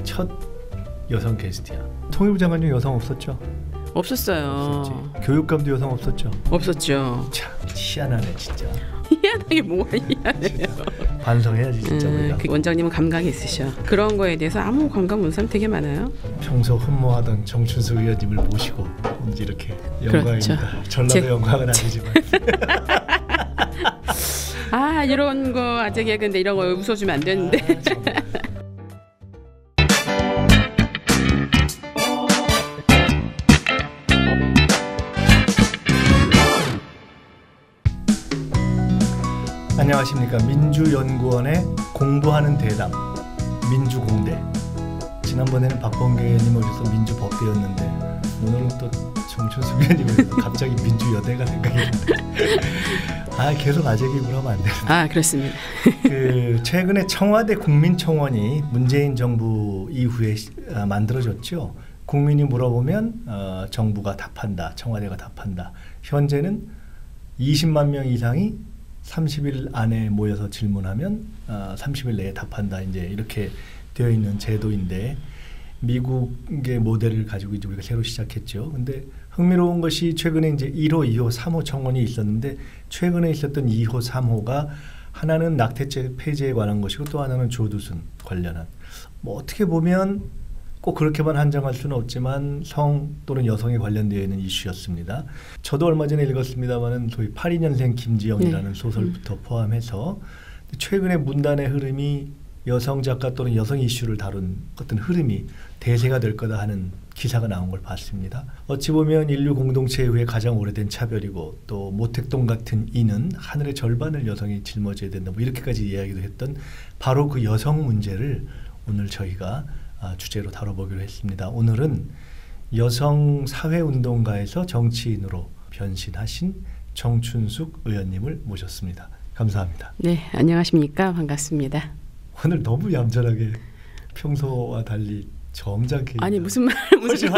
첫 여성 게스트야. 통일부 장관 중 여성 없었죠? 없었어요. 없었지. 교육감도 여성 없었죠? 없었죠. 참 희한하네 진짜. 희한하게 뭐가 희한해요. 반성해야지 진짜 우리가. 그 원장님은 감각이 있으셔. 그런 거에 대해서 아무 감각 없는 사람 되게 많아요. 평소 흠모하던 정춘수 의원님을 모시고 이제 이렇게 영광입니다. 그렇죠. 전라도 영광은 아니지만. 아 이런 거 아재 개그인데 이런 거 웃어주면 안 되는데. 안녕하십니까. 민주연구원의 공부하는 대담 민주공대. 지난번에는 박범계 의원님 오셔서 민주법대였는데 오늘은 또 정춘수 의원님이 오셔서 갑자기 민주여대가 생각이 나는데 계속 아재기구로 하면 안 되는데. 그렇습니다. 최근에 청와대 국민청원이 문재인 정부 이후에 만들어졌죠. 국민이 물어보면 정부가 답한다. 청와대가 답한다. 현재는 20만 명 이상이 30일 안에 모여서 질문하면 30일 내에 답한다. 이제 이렇게 되어 있는 제도인데 미국의 모델을 가지고 이제 우리가 새로 시작했죠. 근데 흥미로운 것이 최근에 이제 1호, 2호, 3호 청원이 있었는데 최근에 있었던 2호, 3호가 하나는 낙태죄 폐지에 관한 것이고 또 하나는 조두순 관련한 뭐 어떻게 보면 꼭 그렇게만 한정할 수는 없지만 성 또는 여성에 관련되어 있는 이슈였습니다. 저도 얼마 전에 읽었습니다만은 소위 82년생 김지영이라는 소설부터 포함해서 최근에 문단의 흐름이 여성 작가 또는 여성 이슈를 다룬 어떤 흐름이 대세가 될 거다 하는 기사가 나온 걸 봤습니다. 어찌 보면 인류 공동체 이후에 가장 오래된 차별이고 또 모택동 같은 이는 하늘의 절반을 여성이 짊어져야 된다. 뭐 이렇게까지 이야기도 했던 바로 그 여성 문제를 오늘 저희가 주제로 다뤄보기로 했습니다. 오늘은 여성 사회운동가에서 정치인으로 변신하신 정춘숙 의원님을 모셨습니다. 감사합니다. 네, 안녕하십니까. 반갑습니다. 오늘 너무 얌전하게 평소와 달리 점잖게. 아니 무슨 말 무슨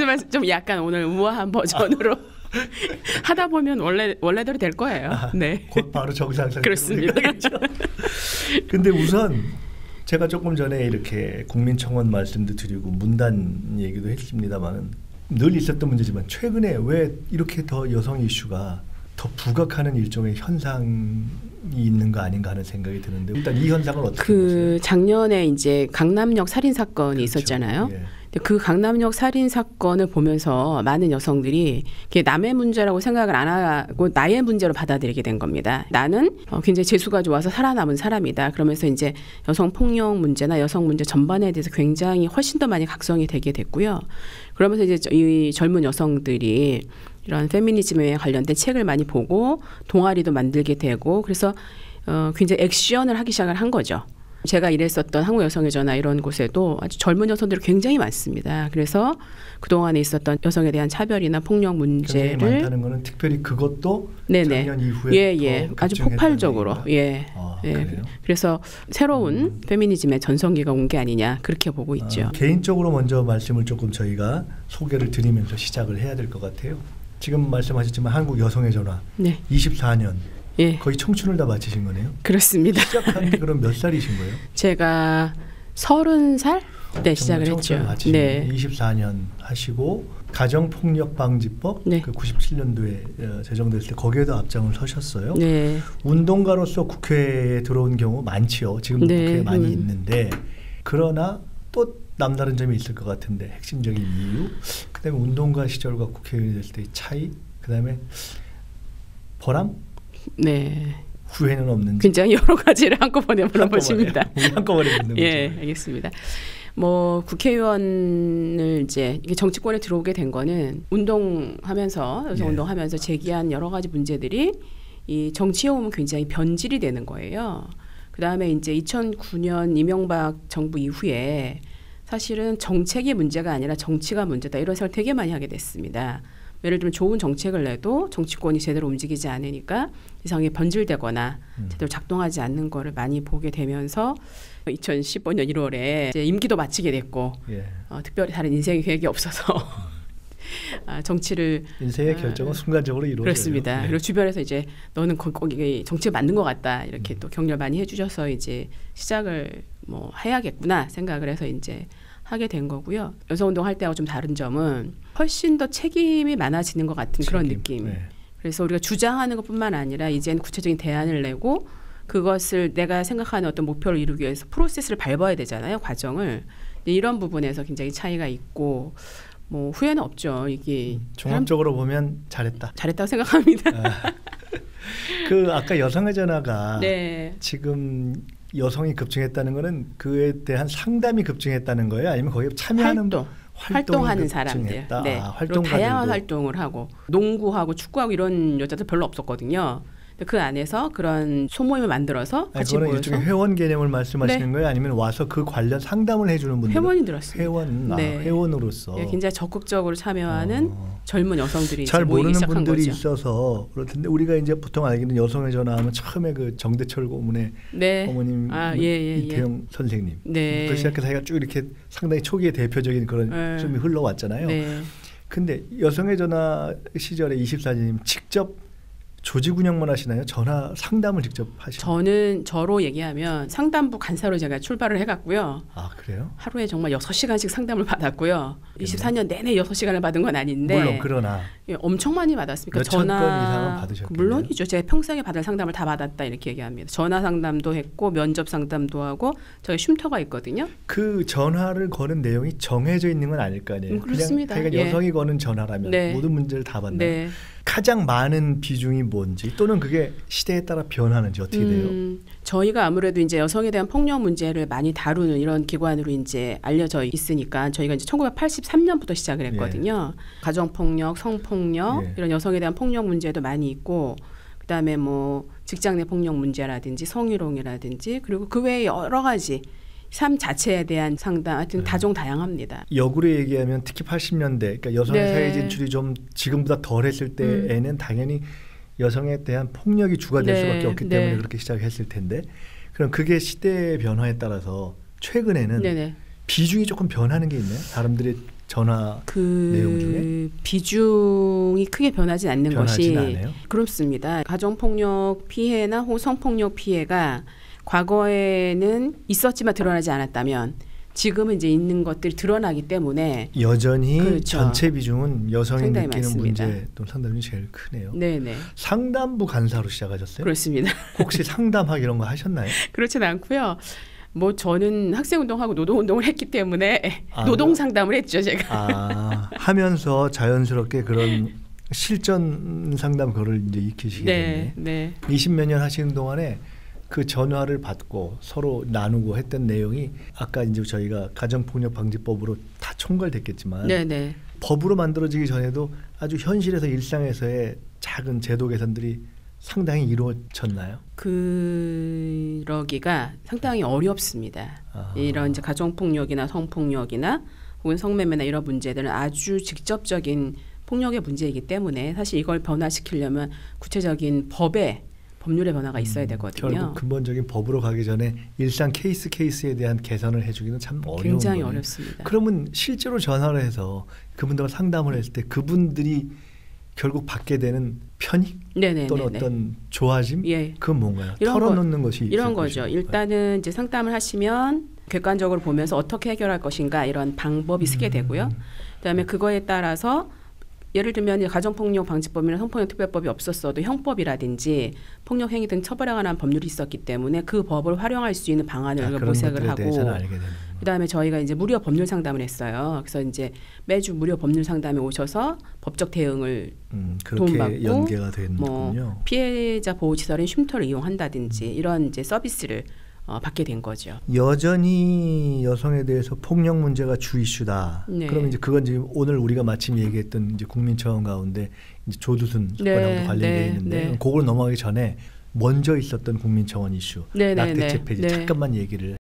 말 좀 약간 오늘 우아한 버전으로 하다 보면 원래대로 될 거예요. 네. 곧 바로 정상 상태로. 그렇습니다. 근데 우선 제가 조금 전에 이렇게 국민청원 말씀도 드리고 문단 얘기도 했습니다만은 늘 있었던 문제지만 최근에 왜 이렇게 더 여성 이슈가 더 부각하는 일종의 현상이 있는 거 아닌가 하는 생각이 드는데 일단 이 현상을 어떻게 보세요? 작년에 이제 강남역 살인 사건이 그렇죠. 있었잖아요. 예. 그 강남역 살인 사건을 보면서 많은 여성들이 남의 문제라고 생각을 안 하고 나의 문제로 받아들이게 된 겁니다. 나는 굉장히 재수가 좋아서 살아남은 사람이다. 그러면서 이제 여성 폭력 문제나 여성 문제 전반에 대해서 굉장히 훨씬 더 많이 각성이 되게 됐고요. 그러면서 이제 이 젊은 여성들이 이런 페미니즘에 관련된 책을 많이 보고 동아리도 만들게 되고 그래서 굉장히 액션을 하기 시작을 한 거죠. 제가 일했었던 한국여성의 전화 이런 곳에도 아주 젊은 여성들이 굉장히 많습니다. 그래서 그동안에 있었던 여성에 대한 차별이나 폭력 문제를 굉장히 많다는 거는 특별히 그것도 작년 이후에 아주 폭발적으로 예. 그래서 새로운 페미니즘의 전성기가 온 게 아니냐 그렇게 보고 있죠. 개인적으로 먼저 말씀을 조금 저희가 소개를 드리면서 시작을 해야 될 것 같아요. 지금 말씀하셨지만 한국 여성의 전화 24년 예. 거의 청춘을 다 마치신 거네요. 그렇습니다. 시작한 게 그럼 몇 살이신 거예요? 제가 30살 때 시작을 했죠. 네. 24년 하시고 가정폭력방지법 그 97년도에 제정됐을 때 거기에도 앞장을 서셨어요. 네. 운동가로서 국회에 들어온 경우 많지요. 지금도 국회에 많이 있는데 그러나 또 남다른 점이 있을 것 같은데 핵심적인 이유 그다음에 운동가 시절과 국회의원이 됐을 때의 차이 그다음에 보람? 네. 후회는 없는지 굉장히 여러 가지를 한꺼번에 물어보십니다. 한꺼번에 묻는 거죠. 예, 알겠습니다. 뭐 국회의원을 이제 정치권에 들어오게 된 거는 운동하면서 여성 운동하면서 제기한 여러 가지 문제들이 이 정치에 오면 굉장히 변질이 되는 거예요. 그 다음에 이제 2009년 이명박 정부 이후에 사실은 정책이 문제가 아니라 정치가 문제다 이런 생각을 되게 많이 하게 됐습니다. 예를 들면 좋은 정책을 내도 정치권이 제대로 움직이지 않으니까 이상하게 변질되거나 제대로 작동하지 않는 거를 많이 보게 되면서 2015년 1월에 이제 임기도 마치게 됐고 특별히 다른 인생의 계획이 없어서 정치를 인생의 결정은 순간적으로 이루어져요. 그렇습니다. 그리고 주변에서 이제 너는 거기 정치에 맞는 것 같다 이렇게 또 격려 많이 해주셔서 이제 시작을 뭐 해야겠구나 생각을 해서 이제 하게 된 거고요. 여성운동 할 때하고 좀 다른 점은 훨씬 더 책임이 많아지는 것 같은 그런 느낌. 네. 그래서 우리가 주장하는 것뿐만 아니라 이제는 구체적인 대안을 내고 그것을 내가 생각하는 어떤 목표를 이루기 위해서 프로세스를 밟아야 되잖아요. 과정을. 이런 부분에서 굉장히 차이가 있고 뭐 후회는 없죠. 이게 종합적으로 보면 잘했다고 생각합니다. 그 아까 여성의 전화가 네. 지금 여성이 급증했다는 거는 그에 대한 상담이 급증했다는 거예요? 아니면 거기에 참여하는 활동하는 사람들. 네. 그리고 다양한 활동을 하고 농구하고 축구하고 이런 여자들 별로 없었거든요. 그 안에서 그런 소모임을 만들어서 같이 모여서. 일종의 회원 개념을 말씀하시는 네. 거예요? 아니면 와서 그 관련 상담을 해주는 분들? 회원이 들었습니다. 회원으로서. 네, 굉장히 적극적으로 참여하는 젊은 여성들이 잘 모르는 시작한 분들이 거죠. 있어서 그렇던데 우리가 이제 보통 알기는 여성의 전화하면 처음에 그 정대철 고문의 네. 어머님 이태영 선생님 네. 그 시작해서 자기가 쭉 이렇게 상당히 초기의 대표적인 그런 춤이 흘러왔잖아요. 네. 근데 여성의 전화 시절에 24년님 직접 조직 운영만 하시나요? 전화 상담을 직접 하시나요? 저로 얘기하면 상담부 간사로 제가 출발을 해갔고요. 아 그래요? 하루에 정말 6시간씩 상담을 받았고요. 24년 내내 6시간을 받은 건 아닌데 물론 그러나 엄청 많이 받았습니까? 몇천 건 이상은 받으셨겠네요. 물론이죠. 제가 평생에 받을 상담을 다 받았다 이렇게 얘기합니다. 전화 상담도 했고 면접 상담도 하고 저희 쉼터가 있거든요. 그 전화를 거는 내용이 정해져 있는 건 아닐 거 아니에요. 그렇습니다. 그냥 여성이 거는 전화라면 모든 문제를 다 받나요? 네. 가장 많은 비중이 뭔지 또는 그게 시대에 따라 변하는지 어떻게 돼요? 저희가 아무래도 이제 여성에 대한 폭력 문제를 많이 다루는 이런 기관으로 이제 알려져 있으니까 저희가 이제 1983년부터 시작을 했거든요. 가정폭력, 성폭력 이런 여성에 대한 폭력 문제도 많이 있고 그다음에 뭐 직장 내 폭력 문제라든지 성희롱이라든지 그리고 그 외에 여러 가지 삶 자체에 대한 상담 하여튼 다종다양합니다. 역으로 얘기하면 특히 80년대 그러니까 여성의 사회 진출이 좀 지금보다 덜했을 때에는 당연히 여성에 대한 폭력이 주가 될 수밖에 없기 때문에 그렇게 시작했을 텐데 그럼 그게 시대의 변화에 따라서 최근에는 비중이 조금 변하는 게 있나요? 사람들의 전화 내용 중에? 비중이 크게 변하진 않는 것이 않아요? 그렇습니다. 가정폭력 피해나 혹은 성폭력 피해가 과거에는 있었지만 드러나지 않았다면 지금은 이제 있는 것들이 드러나기 때문에 여전히 전체 비중은 여성이 느끼는 많습니다. 문제 또 상담이 제일 크네요. 네네. 상담부 간사로 시작하셨어요? 그렇습니다. 혹시 상담하기 이런 거 하셨나요? 그렇지는 않고요. 뭐 저는 학생운동하고 노동운동을 했기 때문에 노동상담을 했죠 제가. 하면서 자연스럽게 그런 실전 상담 그걸 이제 익히시게 됐네. 네. 20몇 년 하시는 동안에 그 전화를 받고 서로 나누고 했던 내용이 아까 이제 저희가 가정폭력방지법으로 다 총괄됐겠지만 법으로 만들어지기 전에도 아주 현실에서 일상에서의 작은 제도 개선들이 상당히 이루어졌나요? 그러기가 상당히 어렵습니다. 이런 이제 가정폭력이나 성폭력이나 혹은 성매매나 이런 문제들은 아주 직접적인 폭력의 문제이기 때문에 사실 이걸 변화시키려면 구체적인 법률의 변화가 있어야 되거든요. 결국 근본적인 법으로 가기 전에 일상 케이스에 대한 개선을 해주기는 참 어려운 거예요. 굉장히 어렵습니다. 그러면 실제로 전화를 해서 그분들과 상담을 했을 때 그분들이 결국 받게 되는 편익 또는 어떤 좋아짐 그건 뭔가요? 털어놓는 것이 이런 거죠. 일단은 이제 상담을 하시면 객관적으로 보면서 어떻게 해결할 것인가 이런 방법이 쓰게 되고요. 그다음에 그거에 따라서 예를 들면 가정폭력방지법이나 성폭력특별법이 없었어도 형법이라든지 폭력행위 등 처벌에 관한 법률이 있었기 때문에 그 법을 활용할 수 있는 방안을 모색을 하고 그다음에 저희가 이제 무료 법률 상담을 했어요. 그래서 이제 매주 무료 법률 상담에 오셔서 법적 대응을 도움받고 연계가 되는군요. 피해자 보호시설인 쉼터를 이용한다든지 이런 이제 서비스를 받게 된 거죠. 여전히 여성에 대해서 폭력 문제가 주 이슈다. 그럼 이제 그건 지금 오늘 우리가 마침 얘기했던 이제 국민청원 가운데 이제 조두순 사건하고도 관련돼 있는데 그걸 넘어가기 전에 먼저 있었던 국민청원 이슈, 낙태죄 폐지 잠깐만 얘기를.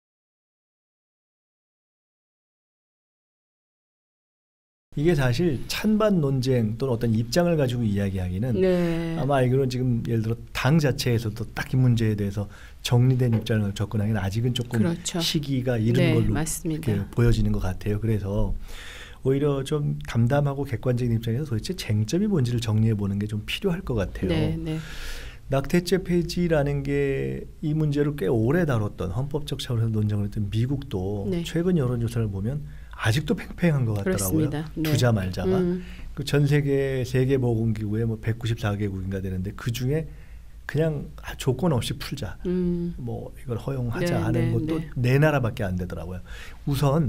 이게 사실 찬반 논쟁 또는 어떤 입장을 가지고 이야기하기는 아마 알기로는 지금 예를 들어 당 자체에서도 딱 이 문제에 대해서 정리된 입장을 접근하기는 아직은 조금 시기가 이른 걸로 이렇게 보여지는 것 같아요. 그래서 오히려 좀 담담하고 객관적인 입장에서 도대체 쟁점이 뭔지를 정리해 보는 게 좀 필요할 것 같아요. 낙태죄 폐지라는 게 이 문제를 꽤 오래 다뤘던 헌법적 차원에서 논쟁을 했던 미국도 네. 최근 여론조사를 보면 아직도 팽팽한 것 같더라고요. 그렇습니다. 네. 두자 말자가. 그 전 세계 세계보건기구에 뭐 194개국인가 되는데 그 중에 그냥 조건 없이 풀자. 뭐 이걸 허용하자 네, 하는 네, 것도 네. 네 나라밖에 안 되더라고요. 우선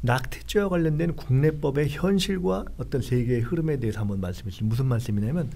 낙태죄와 관련된 국내법의 현실과 어떤 세계의 흐름에 대해서 한번 말씀해 주시면 무슨 말씀이냐면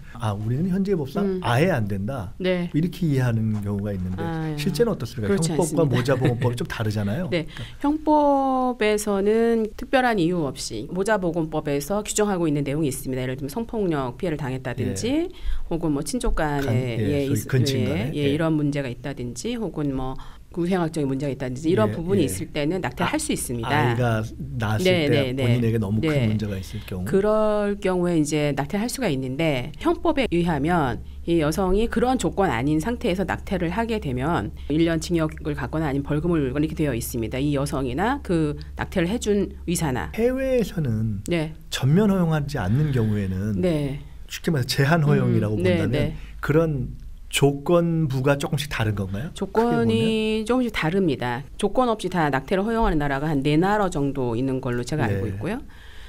우리는 현재 법상 아예 안 된다. 네. 이렇게 이해하는 경우가 있는데 실제는 어떻습니까? 그렇지 형법과 않습니다. 모자보건법이 좀 다르잖아요. 네, 형법에서는 특별한 이유 없이 모자보건법에서 규정하고 있는 내용이 있습니다. 예를 들면 성폭력 피해를 당했다든지, 혹은 뭐 친족 간에 근친간에 이런 문제가 있다든지, 혹은 뭐 구생학적인 문제가 있다든지 이런 부분이 있을 때는 낙태를 할 수 있습니다. 아이가 낳았을 때 본인에게 너무 큰 문제가 있을 경우. 그럴 경우에 이제 낙태를 할 수가 있는데, 형법에 의하면 이 여성이 그런 조건 아닌 상태에서 낙태를 하게 되면 1년 징역을 갖거나 아니면 벌금을 물거나 이렇게 되어 있습니다. 이 여성이나 그 낙태를 해준 의사나. 해외에서는 네. 전면 허용하지 않는 경우에는 네. 쉽게 말해서 제한 허용이라고 본다면 네. 그런 조건부가 조금씩 다른 건가요? 조건이 조금씩 다릅니다. 조건 없이 다 낙태를 허용하는 나라가 한 4나라 정도 있는 걸로 제가 알고 있고요.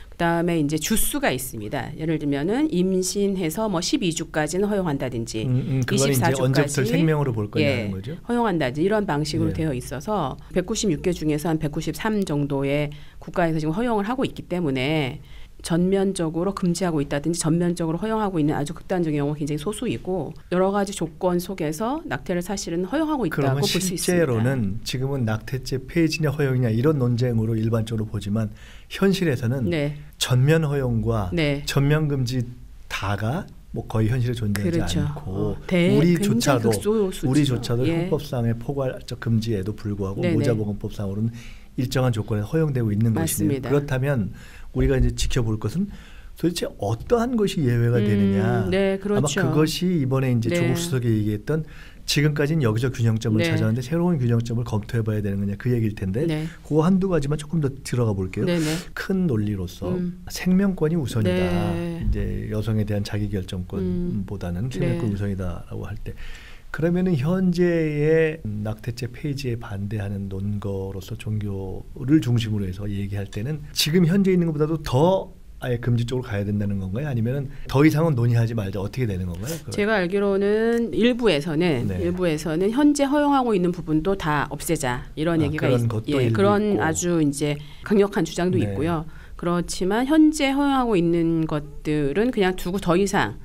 그다음에 이제 주수가 있습니다. 예를 들면은 임신해서 뭐 12주까지는 허용한다든지, 그건 이제 24주까지 언제부터 생명으로 볼 거냐는 거죠. 허용한다든지 이런 방식으로 되어 있어서 196개 중에서 한 193 정도의 국가에서 지금 허용을 하고 있기 때문에 전면적으로 금지하고 있다든지 전면적으로 허용하고 있는 아주 극단적인 경우가 굉장히 소수이고, 여러 가지 조건 속에서 낙태를 사실은 허용하고 있다고 볼 수 있습니다. 실제로는 지금은 낙태죄 폐지냐 허용이냐 이런 논쟁으로 일반적으로 보지만 현실에서는 전면 허용과 전면 금지 다가 뭐 거의 현실에 존재하지 않고 우리조차도 헌법상의 포괄적 금지에도 불구하고 모자보건법상으로는 일정한 조건에 허용되고 있는 것입니다. 그렇다면 우리가 이제 지켜볼 것은 도대체 어떠한 것이 예외가 되느냐. 아마 그것이 이번에 이제 조국 수석이 얘기했던 지금까지는 여기서 균형점을 찾았는데 새로운 균형점을 검토해봐야 되는 거냐 그 얘기일 텐데 그거 한두 가지만 조금 더 들어가 볼게요. 큰 논리로서 생명권이 우선이다. 이제 여성에 대한 자기결정권보다는 생명권이 우선이다라고 할 때, 그러면은 현재의 낙태죄 폐지에 반대하는 논거로서 종교를 중심으로 해서 얘기할 때는 지금 현재 있는 것보다도 더 아예 금지 쪽으로 가야 된다는 건가요? 아니면은 더 이상은 논의하지 말자, 어떻게 되는 건가요? 제가 알기로는 일부에서는 현재 허용하고 있는 부분도 다 없애자 이런 얘기가 그런 있고. 아주 이제 강력한 주장도 있고요. 그렇지만 현재 허용하고 있는 것들은 그냥 두고 더 이상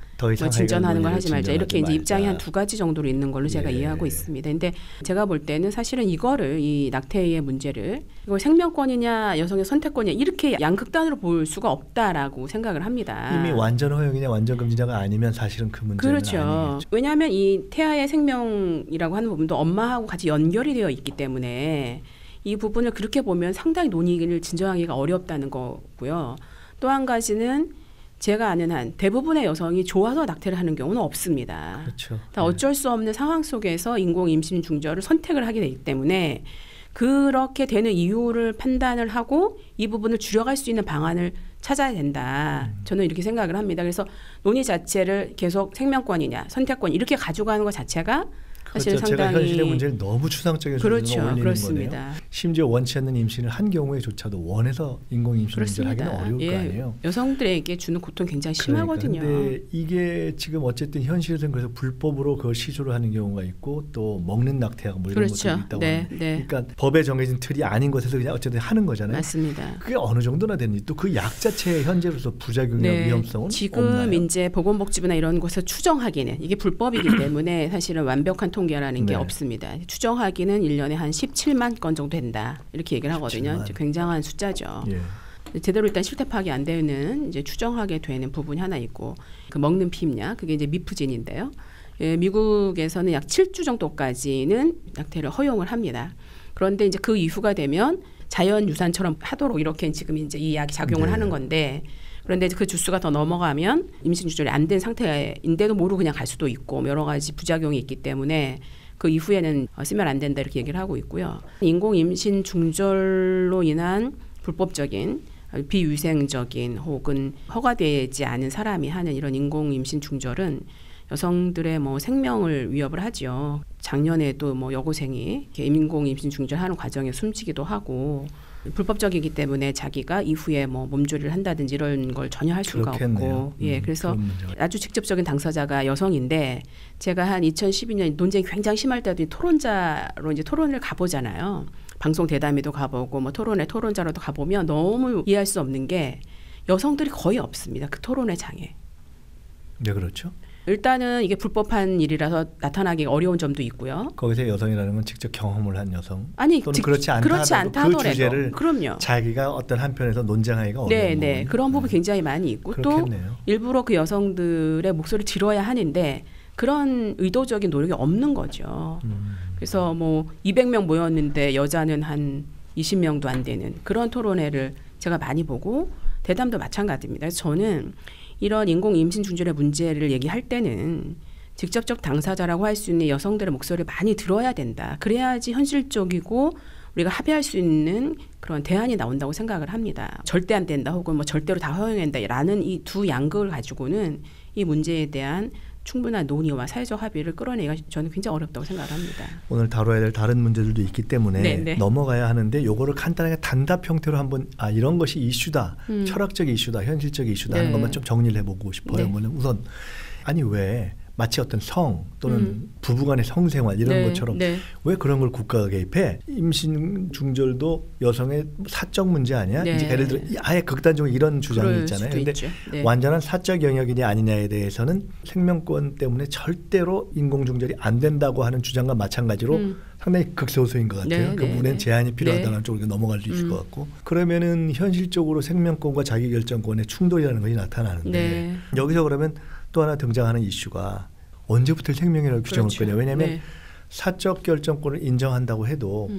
진전하는 걸 하지 말자, 이렇게 이제 입장이 한 2가지 정도로 있는 걸로 제가 이해하고 있습니다. 근데 제가 볼 때는 사실은 이거를, 이 낙태의 문제를 이걸 생명권이냐 여성의 선택권이냐 이렇게 양극단으로 볼 수가 없다라고 생각을 합니다. 이미 완전 허용이냐 완전 금지냐가 아니면 사실은 그 문제는 아니겠죠. 왜냐하면 이 태아의 생명이라고 하는 부분도 엄마하고 같이 연결이 되어 있기 때문에 이 부분을 그렇게 보면 상당히 논의를 진정하기가 어렵다는 거고요. 또 한 가지는 제가 아는 한 대부분의 여성이 좋아서 낙태를 하는 경우는 없습니다. 다 어쩔 수 없는 상황 속에서 인공 임신 중절을 선택을 하게 되기 때문에 그렇게 되는 이유를 판단을 하고 이 부분을 줄여갈 수 있는 방안을 찾아야 된다. 저는 이렇게 생각을 합니다. 그래서 논의 자체를 계속 생명권이냐 선택권 이렇게 가져가는 것 자체가 사실 제가 현실의 문제를 너무 추상적인 수준으로 올리는 그렇습니다. 거네요. 심지어 원치 않는 임신을 한 경우에조차도 원해서 인공 임신을 하기는 어려울 거 아니에요. 여성들에게 주는 고통 굉장히 심하거든요. 그런데 이게 지금 어쨌든 현실에서는 그래서 불법으로 그걸 시도를 하는 경우가 있고 또 먹는 낙태약 뭐 이런 것도 있다고 하는데 그러니까 법에 정해진 틀이 아닌 곳에서 그냥 어쨌든 하는 거잖아요. 맞습니다. 그게 어느 정도나 되는지 또 그 약 자체의 현재로서 부작용이나 위험성은 지금 없나요? 이제 보건복지부나 이런 곳에서 추정하기는 이게 불법이기 때문에 사실은 완벽한 통계라는 게 없습니다. 추정하기는 1년에 한 17만 건 정도 된다 이렇게 얘기를 하거든요. 굉장한 숫자죠. 제대로 일단 실태 파악이 안 되는 이제 추정하게 되는 부분이 하나 있고, 그 먹는 피임약 그게 이제 미프진인데요. 미국에서는 약 7주 정도까지는 낙태를 허용을 합니다. 그런데 이제 그 이후가 되면 자연 유산처럼 하도록 이렇게 지금 이제 이 약이 작용을 하는 건데, 그런데 그 주수가 더 넘어가면 임신 조절이 안 된 상태인데도 모르고 그냥 갈 수도 있고 여러 가지 부작용이 있기 때문에 그 이후에는 쓰면 안 된다 이렇게 얘기를 하고 있고요. 인공 임신 중절로 인한 불법적인 비위생적인 혹은 허가되지 않은 사람이 하는 이런 인공 임신 중절은 여성들의 뭐 생명을 위협을 하죠. 작년에도 뭐 여고생이 인공 임신 중절하는 과정에 숨지기도 하고 불법적이기 때문에 자기가 이후에 뭐 몸조리를 한다든지 이런 걸 전혀 할 수가 그렇겠네요. 없고 그래서 아주 직접적인 당사자가 여성인데 제가 한 2012년 논쟁이 굉장히 심할 때도 토론자로 이제 토론을 가보잖아요. 방송 대담에도 가보고 뭐 토론자로도 가보면 너무 이해할 수 없는 게 여성들이 거의 없습니다. 그 토론회 장에. 네, 그렇죠. 일단은 이게 불법한 일이라서 나타나기 어려운 점도 있고요. 거기서 여성이라는 건 직접 경험을 한 여성 아니 또는 그렇지 않다 하더라도 그 주제를 그럼요. 자기가 어떤 한편에서 논쟁하기가 어려운 네, 그런 부분 굉장히 많이 있고 그렇겠네요. 또 일부러 그 여성들의 목소리를 들어야 하는데 그런 의도적인 노력이 없는 거죠. 그래서 뭐 200명 모였는데 여자는 한 20명도 안 되는 그런 토론회를 제가 많이 보고 대담도 마찬가지입니다. 그래서 저는 이런 인공 임신 중절의 문제를 얘기할 때는 직접적 당사자라고 할 수 있는 여성들의 목소리를 많이 들어야 된다. 그래야지 현실적이고 우리가 합의할 수 있는 그런 대안이 나온다고 생각을 합니다. 절대 안 된다 혹은 뭐 절대로 다 허용한다라는 이 두 양극을 가지고는 이 문제에 대한 충분한 논의와 사회적 합의를 끌어내기가 저는 굉장히 어렵다고 생각을 합니다. 오늘 다뤄야 될 다른 문제들도 있기 때문에 넘어가야 하는데 요거를 간단하게 단답 형태로 한번 이런 것이 이슈다. 철학적 이슈다. 현실적 이슈다 하는 것만 좀 정리를 해보고 싶어요. 우선 아니 왜 마치 어떤 성 또는 부부간의 성생활 이런 것처럼 왜 그런 걸 국가가 개입해? 임신 중절도 여성의 사적 문제 아니야? 이제 예를 들어 아예 극단적으로 이런 주장이 있잖아요. 그런데 완전한 사적 영역이냐 아니냐에 대해서는 생명권 때문에 절대로 인공 중절이 안 된다고 하는 주장과 마찬가지로 상당히 극소수인 것 같아요. 그 부분엔 제한이 필요하다는 쪽으로 넘어갈 수 있을 것 같고 그러면은 현실적으로 생명권과 자기결정권의 충돌이라는 것이 나타나는데 여기서 그러면 또 하나 등장하는 이슈가 언제부터 생명이라고 규정할 거냐. 왜냐하면 사적 결정권을 인정한다고 해도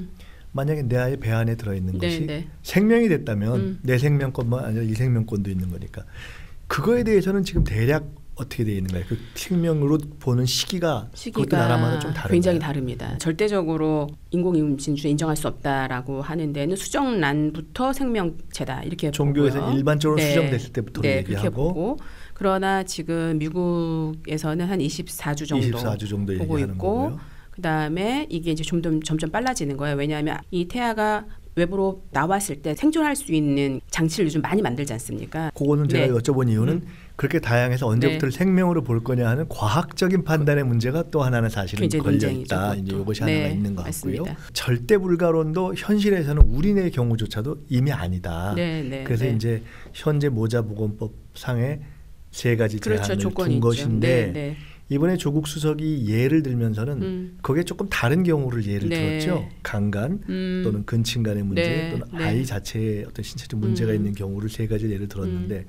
만약에 내 아이 배 안에 들어있는 것이 생명이 됐다면 내 생명권만 아니라 이 생명권도 있는 거니까 그거에 대해서는 지금 대략 어떻게 되어 있는가요? 그 생명으로 보는 시기가 그것도 나라마다 좀 다른가요? 굉장히 다릅니다. 절대적으로 인공임신주의 인정할 수 없다라고 하는 데는 수정란부터 생명체다 이렇게 종교에서 보고요. 일반적으로 수정됐을 때부터 얘기하고 그렇게 보고 그러나 지금 미국에서는 한 24주 정도 보고 있고 그다음에 이게 이제 점점 빨라지는 거예요. 왜냐하면 이 태아가 외부로 나왔을 때 생존할 수 있는 장치를 요즘 많이 만들지 않습니까? 그거는 제가 여쭤본 이유는 그렇게 다양해서 언제부터 생명으로 볼 거냐 하는 과학적인 판단의 문제가 또 하나는 사실은 걸려있다. 이제 이것이 하나가 있는 것 같고요. 절대 불가론도 현실에서는 우리네 경우조차도 이미 아니다. 그래서 이제 현재 모자보건법상의 3가지 제한을 둔 것인데 이번에 조국 수석이 예를 들면서는 거기에 조금 다른 경우를 예를 들었죠. 강간 또는 근친간의 문제 또는 아이 자체에 어떤 신체적 문제가 있는 경우를 3가지 예를 들었는데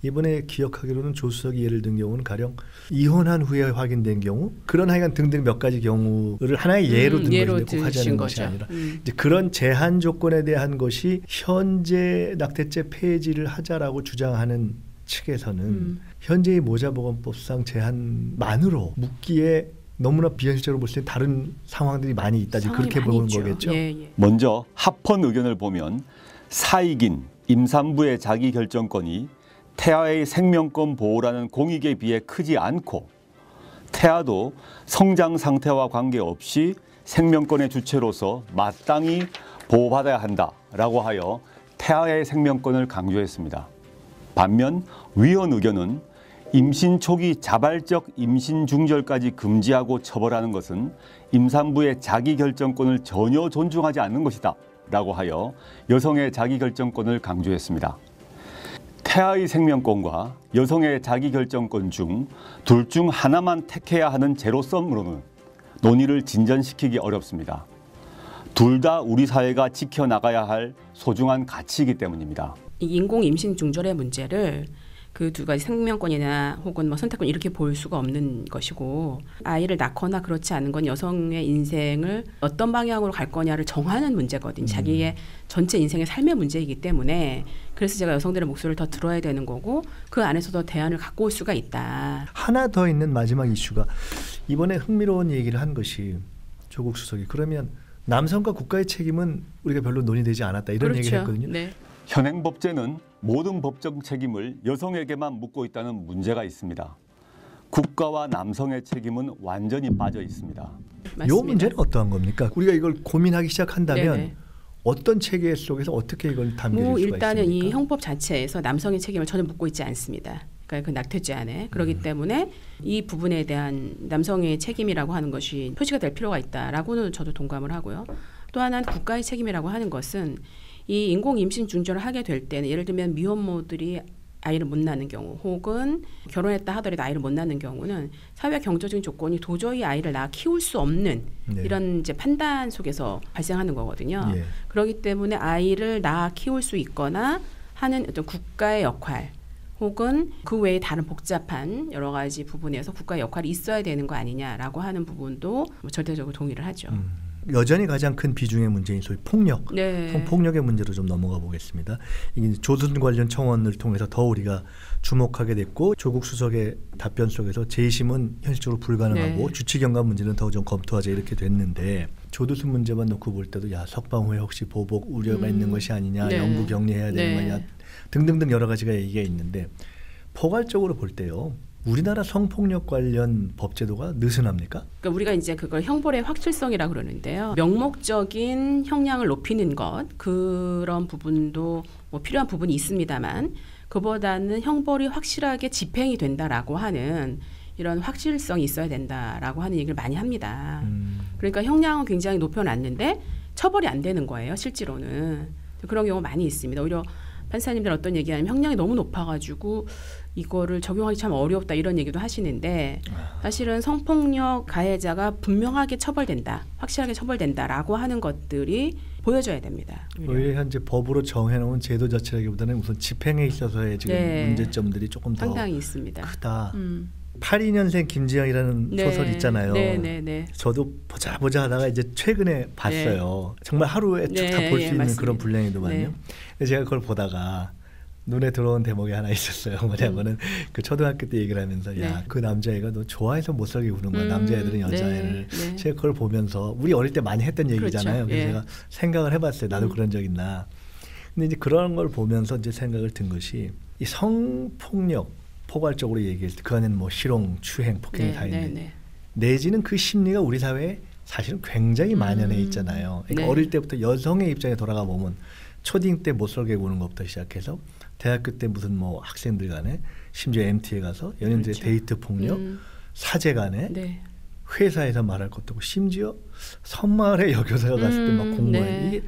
이번에 기억하기로는 조 수석이 예를 든 경우는 가령 이혼한 후에 확인된 경우 그런 하여간 등등 몇 가지 경우를 하나의 예로 든 것인데 꼭 하자는 것이 아니라 이제 그런 제한 조건에 대한 것이 현재 낙태죄 폐지를 하자라고 주장하는 측에서는 현재의 모자보건법상 제한만으로 묻기에 너무나 비현실적으로 볼 때 다른 상황들이 많이 있다. 그렇게 보는 거겠죠. 먼저 합헌 의견을 보면 사익인 임산부의 자기결정권이 태아의 생명권 보호라는 공익에 비해 크지 않고 태아도 성장 상태와 관계없이 생명권의 주체로서 마땅히 보호받아야 한다라고 하여 태아의 생명권을 강조했습니다. 반면 위헌 의견은 임신 초기 자발적 임신 중절까지 금지하고 처벌하는 것은 임산부의 자기결정권을 전혀 존중하지 않는 것이다 라고 하여 여성의 자기결정권을 강조했습니다. 태아의 생명권과 여성의 자기결정권 중 둘 중 하나만 택해야 하는 제로섬으로는 논의를 진전시키기 어렵습니다. 둘 다 우리 사회가 지켜나가야 할 소중한 가치이기 때문입니다. 인공 임신 중절의 문제를 그 2가지 생명권이나 혹은 뭐 선택권 이렇게 볼 수가 없는 것이고 아이를 낳거나 그렇지 않은 건 여성의 인생을 어떤 방향으로 갈 거냐를 정하는 문제거든요. 자기의 전체 인생의 삶의 문제이기 때문에 그래서 제가 여성들의 목소리를 더 들어야 되는 거고 그 안에서도 대안을 갖고 올 수가 있다. 하나 더 있는 마지막 이슈가 이번에 흥미로운 얘기를 한 것이 조국 수석이 그러면 남성과 국가의 책임은 우리가 별로 논의되지 않았다 이런 얘기를 했거든요. 현행 법제는 모든 법적 책임을 여성에게만 묻고 있다는 문제가 있습니다. 국가와 남성의 책임은 완전히 빠져 있습니다. 맞습니다. 이 문제는 어떠한 겁니까? 우리가 이걸 고민하기 시작한다면 네네. 어떤 체계 속에서 어떻게 이걸 담길 수가 일단은 있습니까? 이 형법 자체에서 남성의 책임을 전혀 묻고 있지 않습니다. 그러니까 그 낙태죄 안에 그렇기 때문에 이 부분에 대한 남성의 책임이라고 하는 것이 표시가 될 필요가 있다라고는 저도 동감을 하고요. 또 하나는 국가의 책임이라고 하는 것은 이 인공 임신 중절을 하게 될 때는 예를 들면 미혼모들이 아이를 못 낳는 경우 혹은 결혼했다 하더라도 아이를 못 낳는 경우는 사회 경제적인 조건이 도저히 아이를 낳아 키울 수 없는 네. 이런 이제 판단 속에서 발생하는 거거든요. 예. 그렇기 때문에 아이를 낳아 키울 수 있거나 하는 어떤 국가의 역할 혹은 그 외에 다른 복잡한 여러 가지 부분에서 국가의 역할이 있어야 되는 거 아니냐라고 하는 부분도 절대적으로 동의를 하죠. 여전히 가장 큰 비중의 문제인 소위 폭력, 네. 성폭력의 문제로 좀 넘어가 보겠습니다. 이게 조선 관련 청원을 통해서 더 우리가 주목하게 됐고 조국 수석의 답변 속에서 재심은 현실적으로 불가능하고 네. 주치경감 문제는 더 좀 검토하자 이렇게 됐는데 조두순 문제만 놓고 볼 때도 야 석방 후에 혹시 보복 우려가 있는 것이 아니냐, 네. 영구 격리해야 되는 네. 거냐 등등등 여러 가지가 얘기가 있는데 포괄적으로 볼 때요. 우리나라 성폭력 관련 법제도가 느슨합니까? 그러니까 우리가 이제 그걸 형벌의 확실성이라고 그러는데요. 명목적인 형량을 높이는 것 그런 부분도 뭐 필요한 부분이 있습니다만 그보다는 형벌이 확실하게 집행이 된다라고 하는 이런 확실성이 있어야 된다라고 하는 얘기를 많이 합니다. 그러니까 형량은 굉장히 높여놨는데 처벌이 안 되는 거예요. 실제로는 그런 경우가 많이 있습니다. 오히려 판사님들 어떤 얘기하냐면 형량이 너무 높아가지고 이거를 적용하기 참 어렵다 이런 얘기도 하시는데 사실은 성폭력 가해자가 분명하게 처벌된다, 확실하게 처벌된다라고 하는 것들이 보여져야 됩니다. 오히려 현재 법으로 정해놓은 제도 자체라기보다는 우선 집행에 있어서의 지금 네. 문제점들이 조금 더 상당히 있습니다. 크다. 82년생 김지영이라는 네. 소설 있잖아요. 네. 저도 보자 하다가 이제 최근에 봤어요. 정말 하루에 쭉 다 네, 볼 수 예, 있는 맞습니다. 그런 분량이더만요. 네. 근데 제가 그걸 보다가 눈에 들어온 대목이 하나 있었어요. 뭐냐면은 그 초등학교 때 얘기를 하면서 네. 야, 그 남자애가 너 좋아해서 못 살게 구는 거야. 남자애들은 여자애를. 네. 제가 그걸 보면서 우리 어릴 때 많이 했던 얘기잖아요. 그렇죠. 그래서 예. 제가 생각을 해봤어요. 나도 그런 적 있나. 근데 이제 그런 걸 보면서 이제 생각을 든 것이 이 성폭력 포괄적으로 얘기했을 때 그 안에는 뭐 실용, 추행, 폭행이 다 있는데 내지는 그 심리가 우리 사회에 사실은 굉장히 만연해 있잖아요. 그러니까 네. 어릴 때부터 여성의 입장에 돌아가 보면 초딩 때 못 살게 구는 것부터 시작해서 대학교 때 무슨 뭐 학생들 간에 심지어 MT에 가서 연인들의 그렇죠. 데이트 폭력, 사제 간에 네. 회사에서 말할 것도 없고 심지어 섬마을에 여교사가 갔을 때 막 공부해. 네. 이게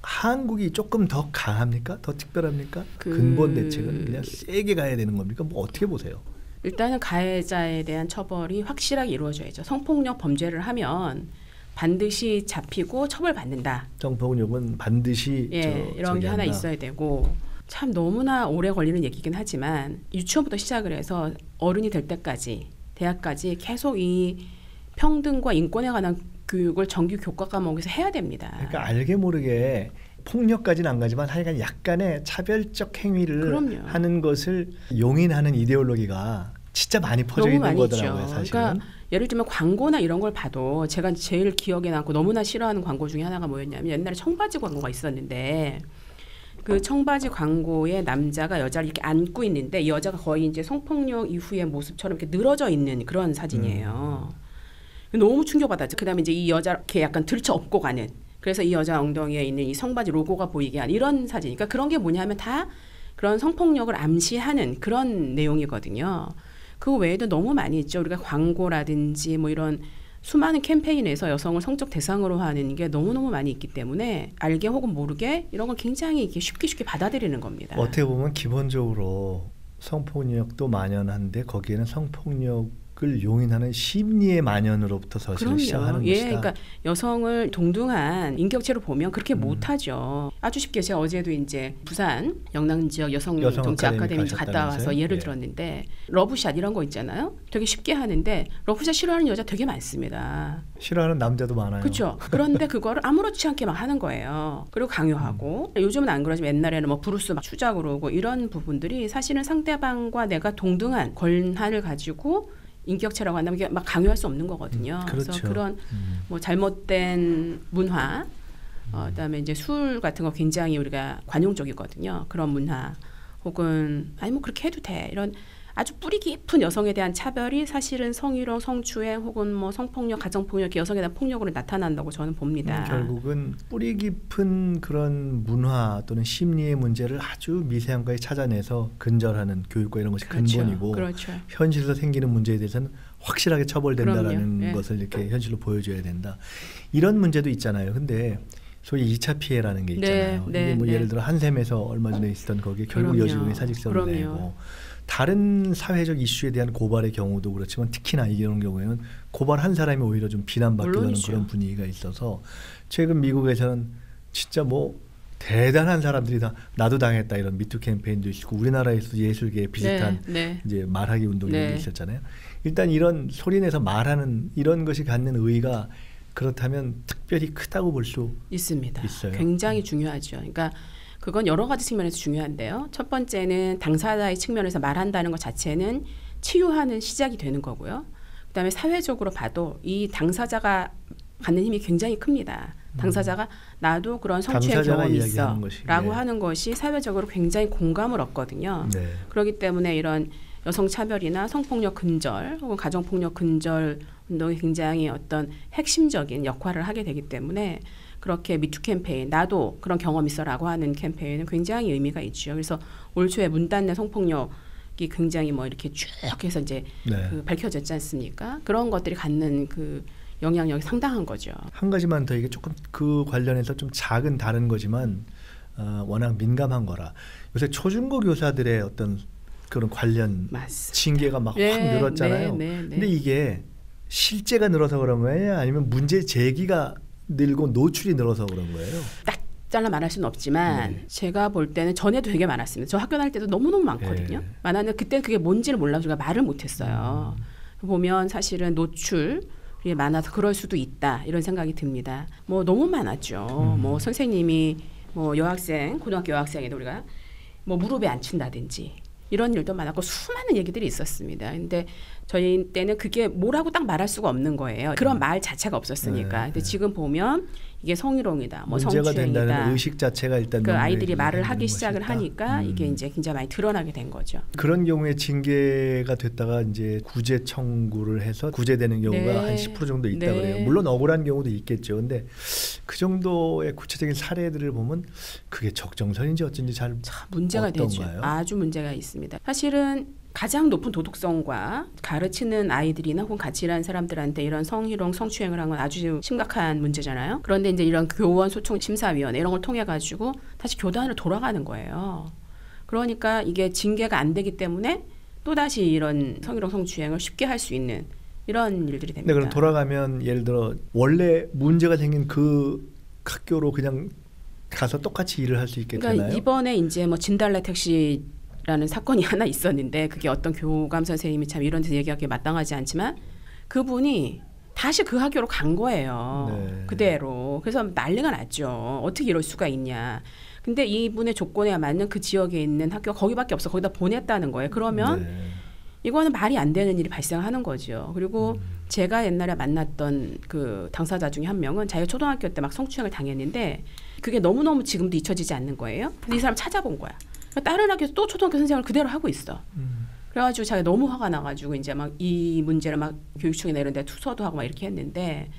한국이 조금 더 강합니까? 더 특별합니까? 그- 근본 대책은 그냥 세게 가야 되는 겁니까? 뭐 어떻게 보세요? 일단은 가해자에 대한 처벌이 확실하게 이루어져야죠. 성폭력 범죄를 하면 반드시 잡히고 처벌받는다. 성폭력은 반드시 이런 게 하나 있어야 되고 참 너무나 오래 걸리는 얘기긴 하지만 유치원부터 시작을 해서 어른이 될 때까지 대학까지 계속 이 평등과 인권에 관한 교육을 정규 교과 과목에서 해야 됩니다. 그러니까 알게 모르게 폭력까지는 안 가지만 하여간 약간의 차별적 행위를 그럼요. 하는 것을 용인하는 이데올로기가 진짜 많이 퍼져 너무 있는 많이 거더라고요. 있죠. 사실은. 그러니까 예를 들면 광고나 이런 걸 봐도 제가 제일 기억에 남고 너무나 싫어하는 광고 중에 하나가 뭐였냐면 옛날에 청바지 광고가 있었는데 그 청바지 광고에 남자가 여자를 이렇게 안고 있는데 이 여자가 거의 이제 성폭력 이후의 모습처럼 이렇게 늘어져 있는 그런 사진이에요. 너무 충격받았죠. 그다음에 이제 이 여자 이렇게 약간 들쳐 업고 가는. 그래서 이 여자 엉덩이에 있는 이 성바지 로고가 보이게 하는 이런 사진. 그러니까 그런 게 뭐냐면 다 그런 성폭력을 암시하는 그런 내용이거든요. 그 외에도 너무 많이 있죠. 우리가 광고라든지 뭐 이런 수많은 캠페인에서 여성을 성적 대상으로 하는 게 너무너무 많이 있기 때문에 알게 혹은 모르게 이런 걸 굉장히 이렇게 쉽게 받아들이는 겁니다. 어떻게 보면 기본적으로 성폭력도 만연한데 거기에는 성폭력을 용인하는 심리의 만연으로부터 사실은 시작하는 것이다. 그러니까 여성을 동등한 인격체로 보면 그렇게 못하죠. 아주 쉽게 제가 어제도 이제 부산 영남 지역 여성 정치 아카데미 갔다 와서 예를 들었는데 러브샷 이런 거 있잖아요. 되게 쉽게 하는데 러브샷 싫어하는 여자 되게 많습니다. 싫어하는 남자도 많아요. 그렇죠. 그런데 그거를 아무렇지 않게 막 하는 거예요. 그리고 강요하고 요즘은 안 그러지만 옛날에는 뭐 브루스 막 추자 그러고 이런 부분들이 사실은 상대방과 내가 동등한 권한을 가지고 인격체라고 한다면 이게 막 강요할 수 없는 거거든요. 그렇죠. 그래서 그런 뭐 잘못된 문화, 그다음에 이제 술 같은 거 굉장히 우리가 관용적이거든요. 그런 문화 혹은 아니 뭐 그렇게 해도 돼 이런 아주 뿌리 깊은 여성에 대한 차별이 사실은 성희롱, 성추행 혹은 뭐 성폭력, 가정폭력, 여성에 대한 폭력으로 나타난다고 저는 봅니다. 결국은 뿌리 깊은 그런 문화 또는 심리의 문제를 아주 미세한 거에 찾아내서 근절하는 교육과 이런 것이 그렇죠. 근본이고 그렇죠. 현실에서 생기는 문제에 대해서는 확실하게 처벌된다라는 그럼요. 것을 이렇게 현실로 보여줘야 된다. 이런 문제도 있잖아요. 근데 소위 2차 피해라는 게 있잖아요. 이게 뭐 예를 들어 한샘에서 얼마 전에 있었던 거기에 결국 그럼요. 여직원이 사직서를 그럼요. 내고 다른 사회적 이슈에 대한 고발의 경우도 그렇지만 특히나 이런 경우에는 고발한 사람이 오히려 좀 비난받게 되는 그런 분위기가 있어서 최근 미국에서는 진짜 뭐 대단한 사람들이 다 나도 당했다 이런 미투 캠페인도 있고 우리나라에서도 예술계에 비슷한 이제 말하기 운동 이런 게 있었잖아요. 일단 이런 소리내서 말하는 이런 것이 갖는 의의가 그렇다면 특별히 크다고 볼 수 있습니다. 있어요. 굉장히 중요하죠. 그러니까 그건 여러 가지 측면에서 중요한데요. 첫 번째는 당사자의 측면에서 말한다는 것 자체는 치유하는 시작이 되는 거고요. 그다음에 사회적으로 봐도 이 당사자가 갖는 힘이 굉장히 큽니다. 당사자가 나도 그런 성추행 경험이 있어 라고 하는 것이 사회적으로 굉장히 공감을 얻거든요. 그렇기 때문에 이런 여성차별이나 성폭력 근절 혹은 가정폭력 근절 운동이 굉장히 어떤 핵심적인 역할을 하게 되기 때문에 그렇게 미투 캠페인 나도 그런 경험 있어라고 하는 캠페인은 굉장히 의미가 있죠. 그래서 올 초에 문단내 성폭력이 굉장히 뭐 이렇게 쭉 해서 이제 그 밝혀졌지 않습니까? 그런 것들이 갖는 그 영향력이 상당한 거죠. 한 가지만 더 이게 조금 그 관련해서 좀 작은 다른 거지만 워낙 민감한 거라 요새 초중고 교사들의 어떤 그런 관련 징계가 막 확 늘었잖아요. 근데 이게 실제가 늘어서 그런 거예요? 아니면 문제 제기가 늘고 노출이 늘어서 그런 거예요? 딱 잘라 말할 수는 없지만 제가 볼 때는 전에도 되게 많았습니다. 저 학교 다닐 때도 너무너무 많거든요. 많았는데 그때는 그게 뭔지를 몰라서 제가 말을 못했어요. 보면 사실은 노출이 많아서 그럴 수도 있다 이런 생각이 듭니다. 뭐 너무 많았죠. 뭐 선생님이 뭐 여학생, 고등학교 여학생에도 우리가 뭐 무릎에 앉힌다든지 이런 일도 많았고 수많은 얘기들이 있었습니다. 근데 저희 때는 그게 뭐라고 딱 말할 수가 없는 거예요. 그런 말 자체가 없었으니까. 근데 지금 보면 이게 성희롱이다, 뭐 문제가 성추행이다. 된다는 의식 자체가 일단 그 아이들이 말을 하기 시작을 하니까 이게 이제 굉장히 많이 드러나게 된 거죠. 그런 경우에 징계가 됐다가 이제 구제 청구를 해서 구제되는 경우가 한 10% 정도 있다 그래요. 물론 억울한 경우도 있겠죠. 근데 그 정도의 구체적인 사례들을 보면 그게 적정선인지 어쩐지 잘 문제가 어떤가요? 되죠. 아주 문제가 있습니다. 사실은 가장 높은 도덕성과 가르치는 아이들이나 혹은 같이 일하는 사람들한테 이런 성희롱, 성추행을 한 건 아주 심각한 문제잖아요. 그런데 이제 이런 교원 소통 심사위원회 이런 걸 통해 가지고 다시 교단으로 돌아가는 거예요. 그러니까 이게 징계가 안 되기 때문에 또 다시 이런 성희롱, 성추행을 쉽게 할 수 있는 이런 일들이 됩니다. 네, 그럼 돌아가면 예를 들어 원래 문제가 생긴 그 학교로 그냥 가서 똑같이 일을 할 수 있겠잖아요. 그러니까 이번에 이제 뭐 진달래 택시 라는 사건이 하나 있었는데 그게 어떤 교감 선생님이 참 이런 데서 얘기하기에 마땅하지 않지만 그분이 다시 그 학교로 간 거예요. 그대로. 그래서 난리가 났죠. 어떻게 이럴 수가 있냐. 근데 이분의 조건에 맞는 그 지역에 있는 학교가 거기밖에 없어. 거기다 보냈다는 거예요. 그러면 이거는 말이 안 되는 일이 발생하는 거죠. 그리고 제가 옛날에 만났던 그 당사자 중에 한 명은 자기가 초등학교 때 막 성추행을 당했는데 그게 너무너무 지금도 잊혀지지 않는 거예요. 근데 이 사람 찾아본 거야. 다른 학교에서 또 초등학교 선생님을 그대로 하고 있어. 그래가지고 자기가 너무 화가 나가지고 이제 막 이 문제를 막 교육청이나 이런 데 투서도 하고 막 이렇게 했는데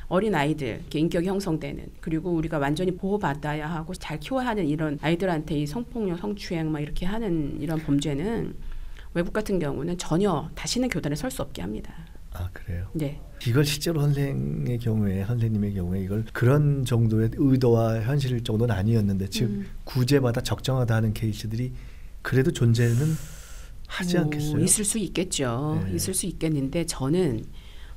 어린 아이들 인격이 형성되는 그리고 우리가 완전히 보호받아야 하고 잘 키워야 하는 이런 아이들한테 이 성폭력, 성추행 막 이렇게 하는 이런 범죄는 외국 같은 경우는 전혀 다시는 교단에 설 수 없게 합니다. 아 그래요? 네. 이걸 실제로 선생님의 경우에 이걸 그런 정도의 의도와 현실 정도는 아니었는데 즉 구제받아 적정하다 하는 케이스들이 그래도 존재는 하지 않겠어요? 있을 수 있겠죠. 있을 수 있겠는데 저는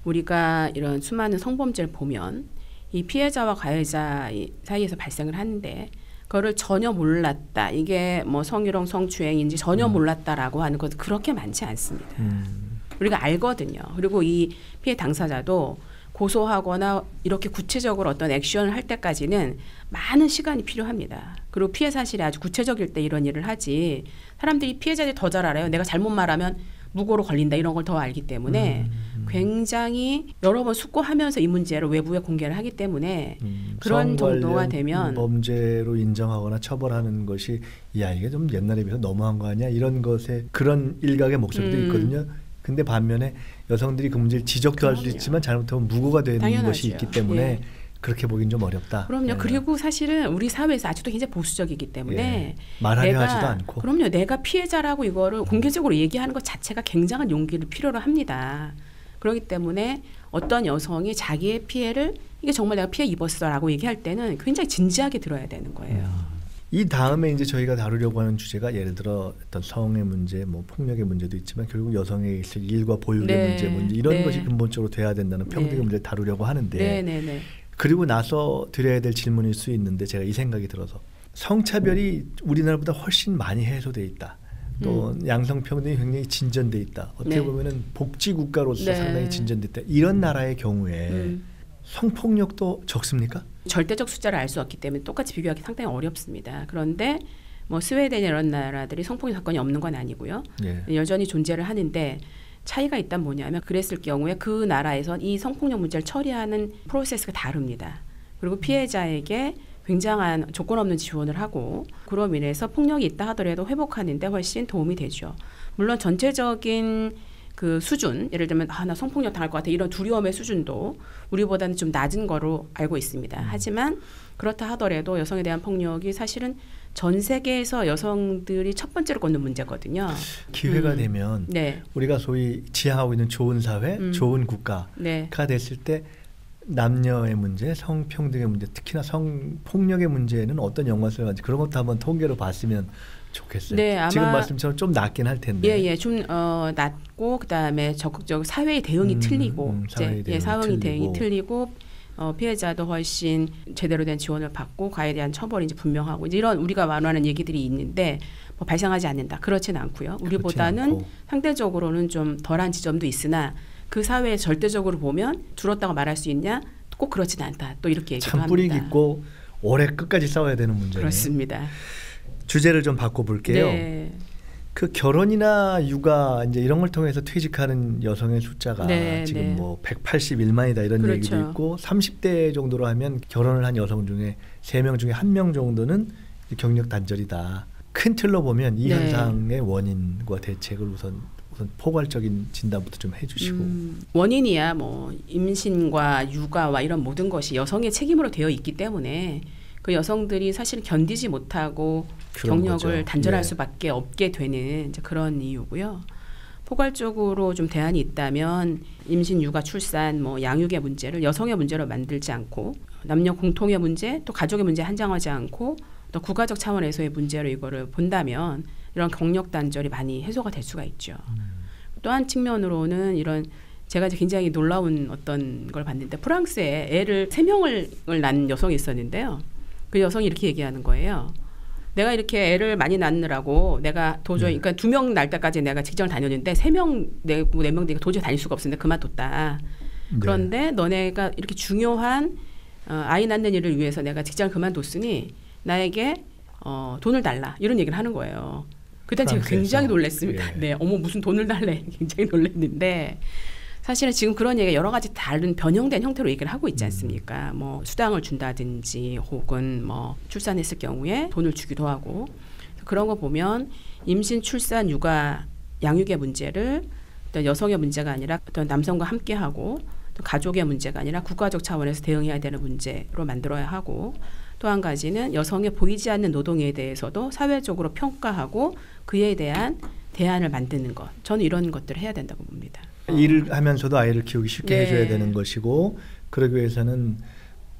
우리가 이런 수많은 성범죄를 보면 이 피해자와 가해자 사이에서 발생을 하는데 그거를 전혀 몰랐다. 이게 뭐 성희롱, 성추행인지 전혀 몰랐다라고 하는 것은 그렇게 많지 않습니다. 우리가 알거든요. 그리고 이 피해 당사자도 고소하거나 이렇게 구체적으로 어떤 액션을 할 때까지는 많은 시간이 필요합니다. 그리고 피해 사실이 아주 구체적일 때 이런 일을 하지 사람들이 피해자들이 더 잘 알아요. 내가 잘못 말하면 무고로 걸린다 이런 걸 더 알기 때문에 굉장히 여러 번 숙고하면서 이 문제를 외부에 공개를 하기 때문에 그런 정도가 되면 범죄로 인정하거나 처벌하는 것이 야 이게 좀 옛날에 비해서 너무한 거 아니야 이런 것에 그런 일각의 목소리도 있거든요. 근데 반면에 여성들이 그 문제를 지적도 할 수 있지만 잘못하면 무고가 되는 당연하죠. 것이 있기 때문에 예. 그렇게 보긴 좀 어렵다. 그럼요. 예. 그리고 사실은 우리 사회에서 아직도 굉장히 보수적이기 때문에 예. 말하려 하지도 않고. 그럼요. 내가 피해자라고 이거를 공개적으로 얘기하는 것 자체가 굉장한 용기를 필요로 합니다. 그렇기 때문에 어떤 여성이 자기의 피해를 이게 정말 내가 피해 입었어라고 얘기할 때는 굉장히 진지하게 들어야 되는 거예요. 이 다음에 이제 저희가 다루려고 하는 주제가 예를 들어 어떤 성의 문제, 뭐 폭력의 문제도 있지만 결국 여성에 있을 일과 보육의 문제 이런 것이 근본적으로 돼야 된다는 평등의 문제를 다루려고 하는데 그리고 나서 드려야 될 질문일 수 있는데 제가 이 생각이 들어서 성차별이 우리나라보다 훨씬 많이 해소돼 있다. 또 양성평등이 굉장히 진전돼 있다. 어떻게 보면은 복지국가로서 상당히 진전돼 있다. 이런 나라의 경우에 성폭력도 적습니까? 절대적 숫자를 알 수 없기 때문에 똑같이 비교하기 상당히 어렵습니다. 그런데 뭐 스웨덴 이런 나라들이 성폭력 사건이 없는 건 아니고요. 여전히 존재를 하는데 차이가 있다면 뭐냐면 그랬을 경우에 그 나라에선 이 성폭력 문제를 처리하는 프로세스가 다릅니다. 그리고 피해자에게 굉장한 조건 없는 지원을 하고 그로 인해서 폭력이 있다 하더라도 회복하는 데 훨씬 도움이 되죠. 물론 전체적인 그 수준, 예를 들면 나 성폭력 당할 것 같아 이런 두려움의 수준도 우리보다는 좀 낮은 거로 알고 있습니다. 하지만 그렇다 하더라도 여성에 대한 폭력이 사실은 전 세계에서 여성들이 첫 번째로 걷는 문제거든요. 기회가 되면 우리가 소위 지향하고 있는 좋은 사회, 좋은 국가가 됐을 때 남녀의 문제, 성평등의 문제, 특히나 성폭력의 문제는 어떤 연관성을 가지고 그런 것도 한번 통계로 봤으면 좋겠어요. 아마 지금 말씀처럼 좀 낮긴 할 텐데. 좀 낮고 그다음에 적극적 사회의 대응이 틀리고 사회의 대응이 틀리고 피해자도 훨씬 제대로 된 지원을 받고 과에 대한 처벌이 이제 분명하고 이제 이런 우리가 말하는 얘기들이 있는데 뭐 발생하지 않는다. 그렇지는 않고요. 우리보다는 상대적으로는 좀 덜한 지점도 있으나 그 사회에 절대적으로 보면 줄었다고 말할 수 있냐? 꼭 그렇지는 않다. 또 이렇게 얘기도 합니다. 참 뿌리 깊고 오래 끝까지 싸워야 되는 문제네요. 그렇습니다. 주제를 좀 바꿔볼게요. 그 결혼이나 육아 이제 이런 걸 통해서 퇴직하는 여성의 숫자가 지금 뭐 181만이다 이런 얘기도 있고 30대 정도로 하면 결혼을 한 여성 중에 3명 중에 1명 정도는 경력 단절이다. 큰 틀로 보면 이 현상의 원인과 대책을 우선 포괄적인 진단부터 좀 해주시고. 원인이야 뭐 임신과 육아와 이런 모든 것이 여성의 책임으로 되어 있기 때문에 그 여성들이 사실 견디지 못하고 경력을 단절할 수밖에 없게 되는 이제 그런 이유고요. 포괄적으로 좀 대안이 있다면 임신, 육아, 출산, 뭐 양육의 문제를 여성의 문제로 만들지 않고 남녀 공통의 문제, 또 가족의 문제 한정하지 않고 또 국가적 차원에서의 문제로 이거를 본다면 이런 경력 단절이 많이 해소가 될 수가 있죠. 또 한 측면으로는 이런 제가 굉장히 놀라운 어떤 걸 봤는데 프랑스에 애를 3명을 낳은 여성이 있었는데요. 그 여성이 이렇게 얘기하는 거예요. 내가 이렇게 애를 많이 낳느라고 내가 도저히 그러니까 2명 낳을 때까지 내가 직장을 다녔는데 3명 내고 4명 내고 도저히 다닐 수가 없었는데 그만뒀다. 그런데 너네가 이렇게 중요한 아이 낳는 일을 위해서 내가 직장을 그만뒀으니 나에게 돈을 달라 이런 얘기를 하는 거예요. 그때 제가 굉장히 놀랐습니다. 어머 무슨 돈을 달래 굉장히 놀랐는데 사실은 지금 그런 얘기가 여러 가지 다른 변형된 형태로 얘기를 하고 있지 않습니까? 뭐 수당을 준다든지 혹은 뭐 출산했을 경우에 돈을 주기도 하고 그런 거 보면 임신, 출산, 육아, 양육의 문제를 어떤 여성의 문제가 아니라 어떤 남성과 함께하고 또 가족의 문제가 아니라 국가적 차원에서 대응해야 되는 문제로 만들어야 하고 또 한 가지는 여성의 보이지 않는 노동에 대해서도 사회적으로 평가하고 그에 대한 대안을 만드는 것. 저는 이런 것들을 해야 된다고 봅니다. 일을 하면서도 아이를 키우기 쉽게 해줘야 되는 것이고 그러기 위해서는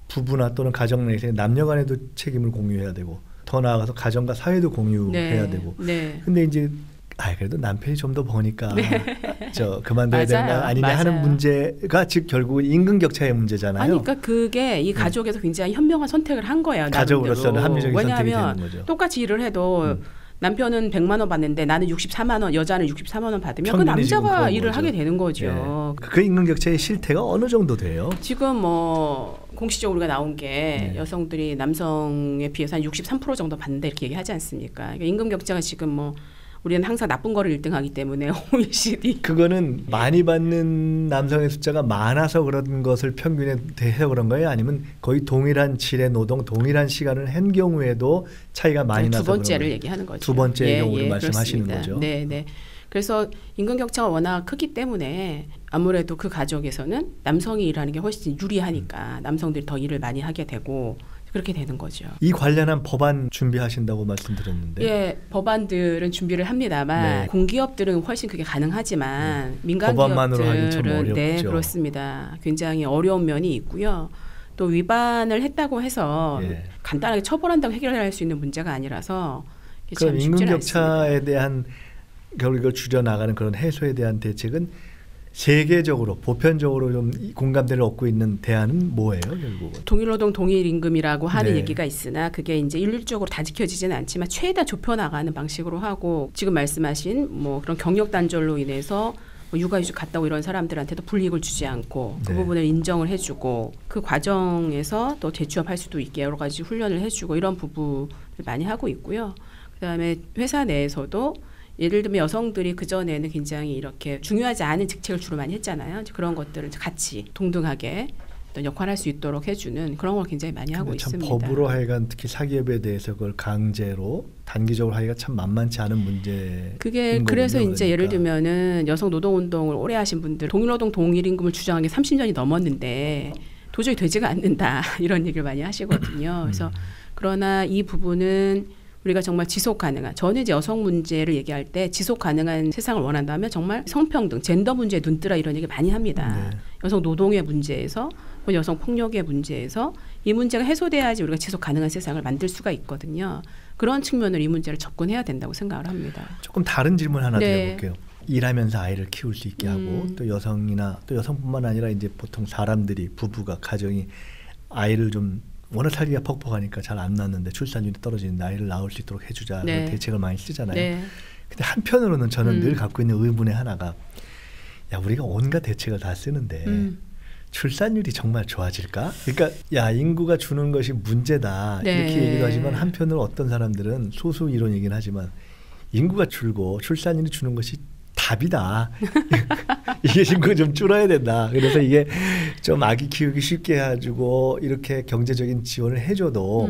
부부나 또는 가정 내에서 남녀 간에도 책임을 공유해야 되고 더 나아가서 가정과 사회도 공유해야 되고 근데 이제 그래도 남편이 좀 더 버니까 저 그만둬야 되는 거 아니냐 하는 문제가 즉 결국 임금 격차의 문제잖아요. 아니, 그러니까 그게 이 가족에서 굉장히 현명한 선택을 한 거예요. 가족으로서는 합리적인 선택이 되는 왜냐하면 거죠. 똑같이 일을 해도 남편은 100만 원 받는데 나는 64만 원, 여자는 64만 원 받으면 그 남자가 일을 하게 되는 거죠. 그 임금 격차의 실태가 어느 정도 돼요? 지금 뭐 공식적으로 우리가 나온 게 여성들이 남성에 비해서 한 63% 정도 받는다 이렇게 얘기하지 않습니까? 그러니까 임금 격차가 지금 뭐 우리는 항상 나쁜 거를 1등하기 때문에 OECD 그거는 많이 받는 남성의 숫자가 많아서 그런 것을 평균에 대해서 그런 거예요? 아니면 거의 동일한 질의 노동, 동일한 시간을 한 경우에도 차이가 많이 나서 두 번째를 그런 얘기하는 거죠. 두 번째 경우를 말씀하시는 그렇습니다. 거죠. 네, 네. 그래서 임금 격차가 워낙 크기 때문에 아무래도 그 가족에서는 남성이 일하는 게 훨씬 유리하니까 남성들이 더 일을 많이 하게 되고 그렇게 되는 거죠. 이 관련한 법안 준비하신다고 말씀드렸는데. 예, 법안들은 준비를 합니다만 네. 공기업들은 훨씬 그게 가능하지만 민간 법안만으로 하긴 참 기업들은 네, 어렵죠. 그렇습니다. 굉장히 어려운 면이 있고요. 또 위반을 했다고 해서 예. 간단하게 처벌한다고 해결할 수 있는 문제가 아니라서 이게 참 그럼 임금 쉽지는 격차에 않습니다. 대한 결국 이걸 줄여나가는 그런 해소에 대한 대책은 세계적으로 보편적으로 좀 공감대를 얻고 있는 대안은 뭐예요, 결국은? 동일노동 동일임금이라고 하는 네. 얘기가 있으나 그게 이제 일률적으로 다 지켜지지는 않지만 최대한 좁혀나가는 방식으로 하고 지금 말씀하신 뭐 그런 경력 단절로 인해서 뭐 육아휴직 갔다 오고 이런 사람들한테도 불이익을 주지 않고 그 네. 부분을 인정을 해주고 그 과정에서 또 재취업할 수도 있게 여러 가지 훈련을 해주고 이런 부분을 많이 하고 있고요. 그다음에 회사 내에서도 예를 들면 여성들이 그전에는 굉장히 이렇게 중요하지 않은 직책을 주로 많이 했잖아요. 이제 그런 것들을 같이 동등하게 어떤 역할을 할 수 있도록 해주는 그런 걸 굉장히 많이 하고 근데 참 있습니다. 법으로 하여간 특히 사기업에 대해서 그걸 강제로 단기적으로 하기가 참 만만치 않은 문제. 그게 그래서 이제 예를 들면은 여성 노동운동을 오래 하신 분들 동일노동 동일임금을 주장한 게 30년이 넘었는데 도저히 되지가 않는다 이런 얘기를 많이 하시거든요. 그래서 그러나 이 부분은 우리가 정말 지속 가능한 저는 이제 여성 문제를 얘기할 때 지속 가능한 세상을 원한다면 정말 성평등, 젠더 문제에 눈뜨라 이런 얘기 많이 합니다. 네. 여성 노동의 문제에서 여성 폭력의 문제에서 이 문제가 해소돼야지 우리가 지속 가능한 세상을 만들 수가 있거든요. 그런 측면으로 이 문제를 접근해야 된다고 생각을 합니다. 조금 다른 질문 하나 네. 드려볼게요. 일하면서 아이를 키울 수 있게 하고 또 여성이나 또 여성뿐만 아니라 이제 보통 사람들이 부부가 가정이 아이를 좀 워낙 살기가 퍽퍽하니까 잘 안 낳는데 출산율이 떨어지는 아이를 낳을 수 있도록 해주자 네. 그런 대책을 많이 쓰잖아요. 네. 근데 한편으로는 저는 늘 갖고 있는 의문의 하나가 야 우리가 온갖 대책을 다 쓰는데 출산율이 정말 좋아질까? 그러니까 야 인구가 주는 것이 문제다 네. 이렇게 얘기도 하지만 한편으로 어떤 사람들은 소수 이론이긴 하지만 인구가 줄고 출산율이 주는 것이 답이다. 이게 인구가 좀 줄어야 된다. 그래서 이게 좀 아기 키우기 쉽게 해가지고 이렇게 경제적인 지원을 해줘도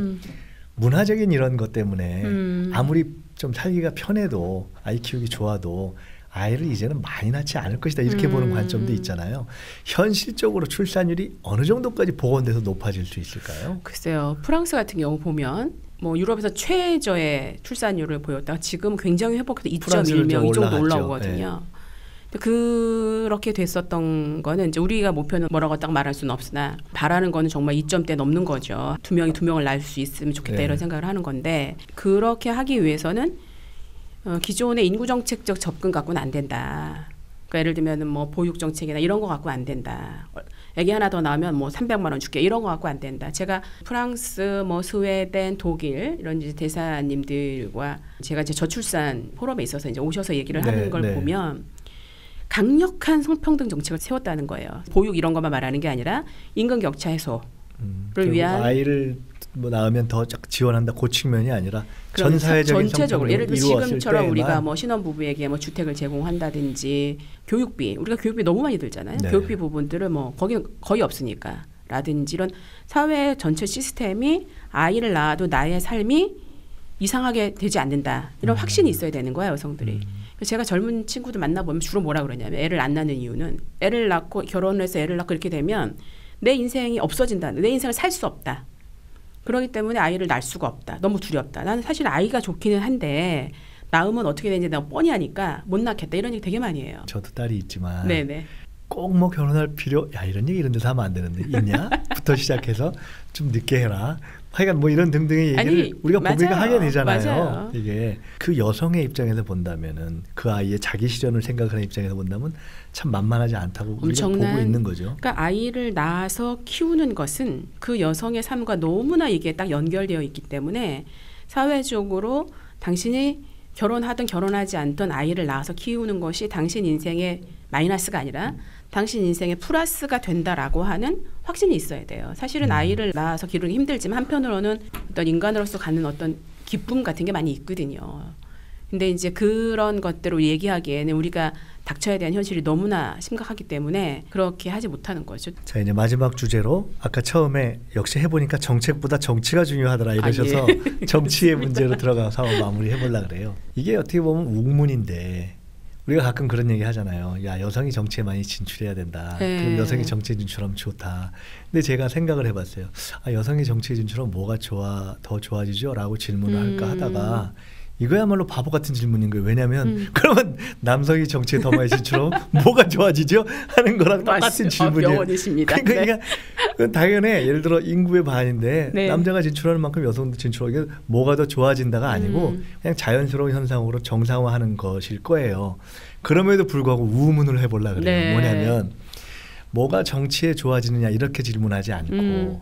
문화적인 이런 것 때문에 아무리 좀 살기가 편해도 아이 키우기 좋아도 아이를 이제는 많이 낳지 않을 것이다. 이렇게 보는 관점도 있잖아요. 현실적으로 출산율이 어느 정도까지 복원돼서 높아질 수 있을까요? 글쎄요. 프랑스 같은 경우 보면 뭐 유럽에서 최저의 출산율을 보였다가 지금 굉장히 회복해서 2.1명 이 정도 올라오거든요. 네. 그렇게 됐었던 거는 이제 우리가 목표는 뭐라고 딱 말할 수는 없으나 바라는 거는 정말 2점대 넘는 거죠. 두 명을 낳을 수 있으면 좋겠다 네. 이런 생각을 하는 건데 그렇게 하기 위해서는 기존의 인구 정책적 접근 갖고는 안 된다. 그러니까 예를 들면은 뭐 보육 정책이나 이런 거 갖고 안 된다. 애기 하나 더 낳으면 뭐 300만 원 줄게 이런 거 갖고 안 된다. 제가 프랑스, 뭐 스웨덴, 독일 이런 이제 대사님들과 제가 이제 저출산 포럼에 있어서 이제 오셔서 얘기를 하는 걸 보면 강력한 성평등 정책을 세웠다는 거예요. 보육 이런 것만 말하는 게 아니라 임금 격차 해소를 위한 아이를 뭐 낳으면 더 지원한다 그 측면이 아니라 전 사회적인 전체적으로 예를 들면 지금처럼 때에만. 우리가 뭐 신혼부부에게 뭐 주택을 제공한다든지 교육비 우리가 교육비 너무 많이 들잖아요. 네. 교육비 부분들을 뭐 거기는 거의 없으니까 라든지 이런 사회 전체 시스템이 아이를 낳아도 나의 삶이 이상하게 되지 않는다 이런 확신이 있어야 되는 거예요 여성들이. 그래서 제가 젊은 친구들 만나보면 주로 뭐라 그러냐면 애를 안 낳는 이유는 애를 낳고 결혼을 해서 애를 낳고 이렇게 되면 내 인생이 없어진다. 내 인생을 살 수 없다. 그렇기 때문에 아이를 낳을 수가 없다. 너무 두렵다. 나는 사실 아이가 좋기는 한데 낳으면 어떻게 되는지 내가 뻔히 하니까 못 낳겠다. 이런 얘기 되게 많이 해요. 저도 딸이 있지만 네네. 꼭 뭐 결혼할 필요 야 이런 얘기 이런 데서 하면 안 되는데 있냐? 부터 시작해서 좀 늦게 해라. 하여간 뭐 이런 등등의 얘기를 아니, 우리가 맞아요. 보니까 하게 되잖아요. 맞아요. 이게 그 여성의 입장에서 본다면은 그 아이의 자기 실현을 생각하는 입장에서 본다면 참 만만하지 않다고 우리가 보고 있는 거죠. 그러니까 아이를 낳아서 키우는 것은 그 여성의 삶과 너무나 이게 딱 연결되어 있기 때문에 사회적으로 당신이 결혼하든 결혼하지 않든 아이를 낳아서 키우는 것이 당신 인생의 마이너스가 아니라 당신 인생의 플러스가 된다라고 하는 확신이 있어야 돼요. 사실은 아이를 낳아서 기르기 힘들지만 한편으로는 어떤 인간으로서 갖는 어떤 기쁨 같은 게 많이 있거든요. 근데 이제 그런 것들을 얘기하기에는 우리가 닥쳐야 되는 현실이 너무나 심각하기 때문에 그렇게 하지 못하는 거죠. 자, 이제 마지막 주제로 아까 처음에 역시 해보니까 정책보다 정치가 중요하더라 이러셔서 예. 정치의 문제로 들어가서 마무리해보려고 그래요. 이게 어떻게 보면 웅문인데 우리가 가끔 그런 얘기 하잖아요. 야, 여성이 정치에 많이 진출해야 된다. 네. 그럼 여성이 정치에 진출하면 좋다. 근데 제가 생각을 해봤어요. 아, 여성이 정치에 진출하면 뭐가 더 좋아지죠? 라고 질문을 할까 하다가 이거야말로 바보 같은 질문인 거예요. 왜냐하면 그러면 남성이 정치에 더 많이 진출하면 뭐가 좋아지죠? 하는 거랑 똑같은 질문이에요. 명언이십니다. 그러니까 그건 당연해. 예를 들어 인구의 반인데 네. 남자가 진출하는 만큼 여성도 진출하게 뭐가 더 좋아진다가 아니고 그냥 자연스러운 현상으로 정상화하는 것일 거예요. 그럼에도 불구하고 우문을 해보려고 그래요. 네. 뭐냐면 뭐가 정치에 좋아지느냐 이렇게 질문하지 않고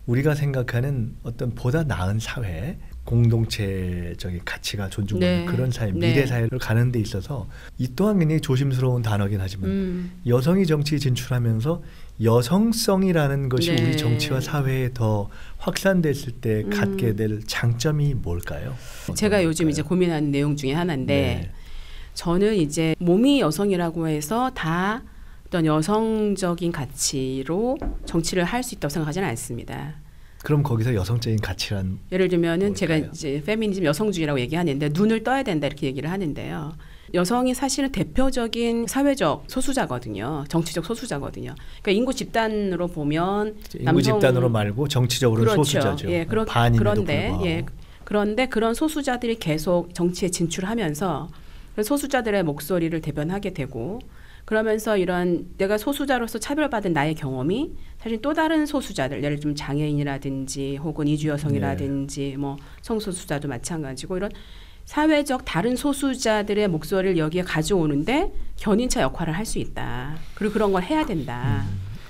우리가 생각하는 어떤 보다 나은 사회 공동체적인 가치가 존중받는 네. 그런 사회, 네. 미래 사회를 가는 데 있어서 이 또한 굉장히 조심스러운 단어긴 하지만 여성이 정치에 진출하면서 여성성이라는 것이 네. 우리 정치와 사회에 더 확산됐을 때 갖게 될 장점이 뭘까요? 제가 요즘 이제 고민하는 내용 중에 하나인데 네. 저는 이제 몸이 여성이라고 해서 다 어떤 여성적인 가치로 정치를 할 수 있다고 생각하지는 않습니다. 그럼 거기서 여성적인 가치란 예를 들면은 뭘까요? 제가 이제 페미니즘 여성주의라고 얘기하는데 눈을 떠야 된다 이렇게 얘기를 하는데요. 여성이 사실은 대표적인 사회적 소수자거든요. 정치적 소수자거든요. 그러니까 인구 집단으로 보면 인구 집단으로 말고 정치적으로는 그렇죠. 소수자죠. 예, 반임에도 그런데 불구하고. 예, 그런데 그런 소수자들이 계속 정치에 진출하면서 그런 소수자들의 목소리를 대변하게 되고 그러면서 이런 내가 소수자로서 차별받은 나의 경험이 사실 또 다른 소수자들 예를 들면 장애인이라든지 혹은 이주 여성이라든지 뭐 성소수자도 마찬가지고 이런 사회적 다른 소수자들의 목소리를 여기에 가져오는데 견인차 역할을 할 수 있다. 그리고 그런 걸 해야 된다.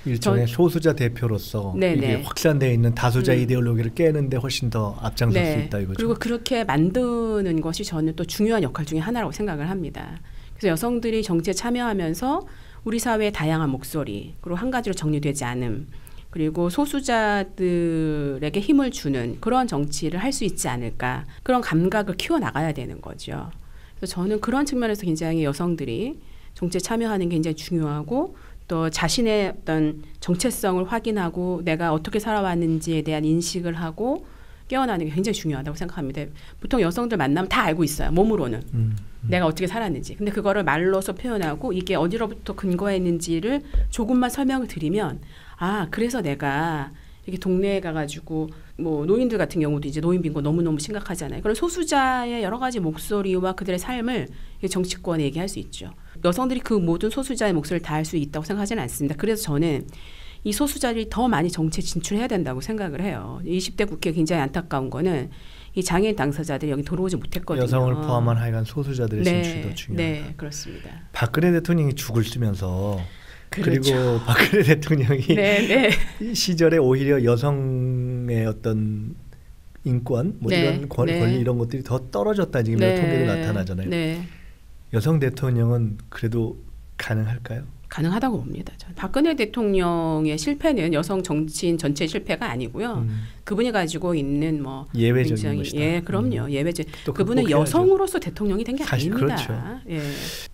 일종의 소수자 대표로서 네네. 이게 확산되어 있는 다수자 이데올로기를 깨는데 훨씬 더 앞장설 수 있다 이거죠. 그리고 그렇게 만드는 것이 저는 또 중요한 역할 중에 하나라고 생각을 합니다. 그래서 여성들이 정치에 참여하면서 우리 사회의 다양한 목소리 그리고 한 가지로 정리되지 않음 그리고 소수자들에게 힘을 주는 그런 정치를 할 수 있지 않을까 그런 감각을 키워나가야 되는 거죠. 그래서 저는 그런 측면에서 굉장히 여성들이 정치에 참여하는 게 굉장히 중요하고 또 자신의 어떤 정체성을 확인하고 내가 어떻게 살아왔는지에 대한 인식을 하고 깨어나는 게 굉장히 중요하다고 생각합니다. 보통 여성들 만나면 다 알고 있어요. 몸으로는. 내가 어떻게 살았는지. 근데 그거를 말로서 표현하고 이게 어디로부터 근거했는지를 조금만 설명을 드리면 아 그래서 내가 이렇게 동네에 가가지고 뭐 노인들 같은 경우도 이제 노인 빈곤 너무너무 심각하잖아요. 그런 소수자의 여러 가지 목소리와 그들의 삶을 정치권에 얘기할 수 있죠. 여성들이 그 모든 소수자의 목소리를 다 할 수 있다고 생각하지는 않습니다. 그래서 저는 이 소수자들이 더 많이 정치에 진출해야 된다고 생각을 해요. 20대 국회 굉장히 안타까운 거는 이 장애인 당사자들이 여기 들어오지 못했거든요. 여성을 포함한 하여간 소수자들의 진출이 더 중요하다. 네, 그렇습니다. 박근혜 대통령이 죽을 쓰면서 그렇죠. 그리고 박근혜 대통령이 네, 네. 이 시절에 오히려 여성의 어떤 인권, 뭐 네, 이런 권리 네. 이런 것들이 더 떨어졌다 지금 네, 통계도 나타나잖아요. 네. 여성 대통령은 그래도 가능할까요? 가능하다고 봅니다. 저는. 박근혜 대통령의 실패는 여성 정치인 전체 실패가 아니고요. 그분이 가지고 있는 뭐 예외적인 굉장히- 것이다. 예, 그럼요. 예외적. 또 그분은 극복해야죠. 여성으로서 대통령이 된 게 사실 아닙니다. 그렇죠. 예.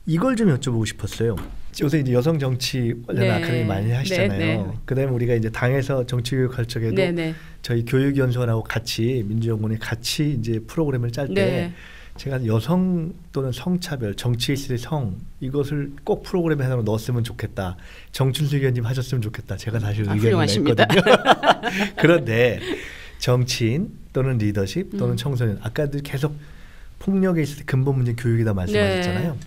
이걸 좀 여쭤보고 싶었어요. 요새 이제 여성 정치 관련 네. 아카데미 많이 하시잖아요. 네, 네. 그다음에 우리가 이제 당에서 정치 교육 할 적에도 네, 네. 저희 교육연수원하고 같이 민주연구원이 같이 이제 프로그램을 짤 때 네. 제가 여성 또는 성차별, 정치에 있을 성 이것을 꼭 프로그램에 하나 넣었으면 좋겠다. 정춘수 의원님 하셨으면 좋겠다. 제가 사실 의견을 훌륭하십니다. 냈거든요. 그런데 정치인 또는 리더십 또는 청소년 아까도 계속 폭력에 있을 때 근본 문제 교육이다 말씀하셨잖아요. 네.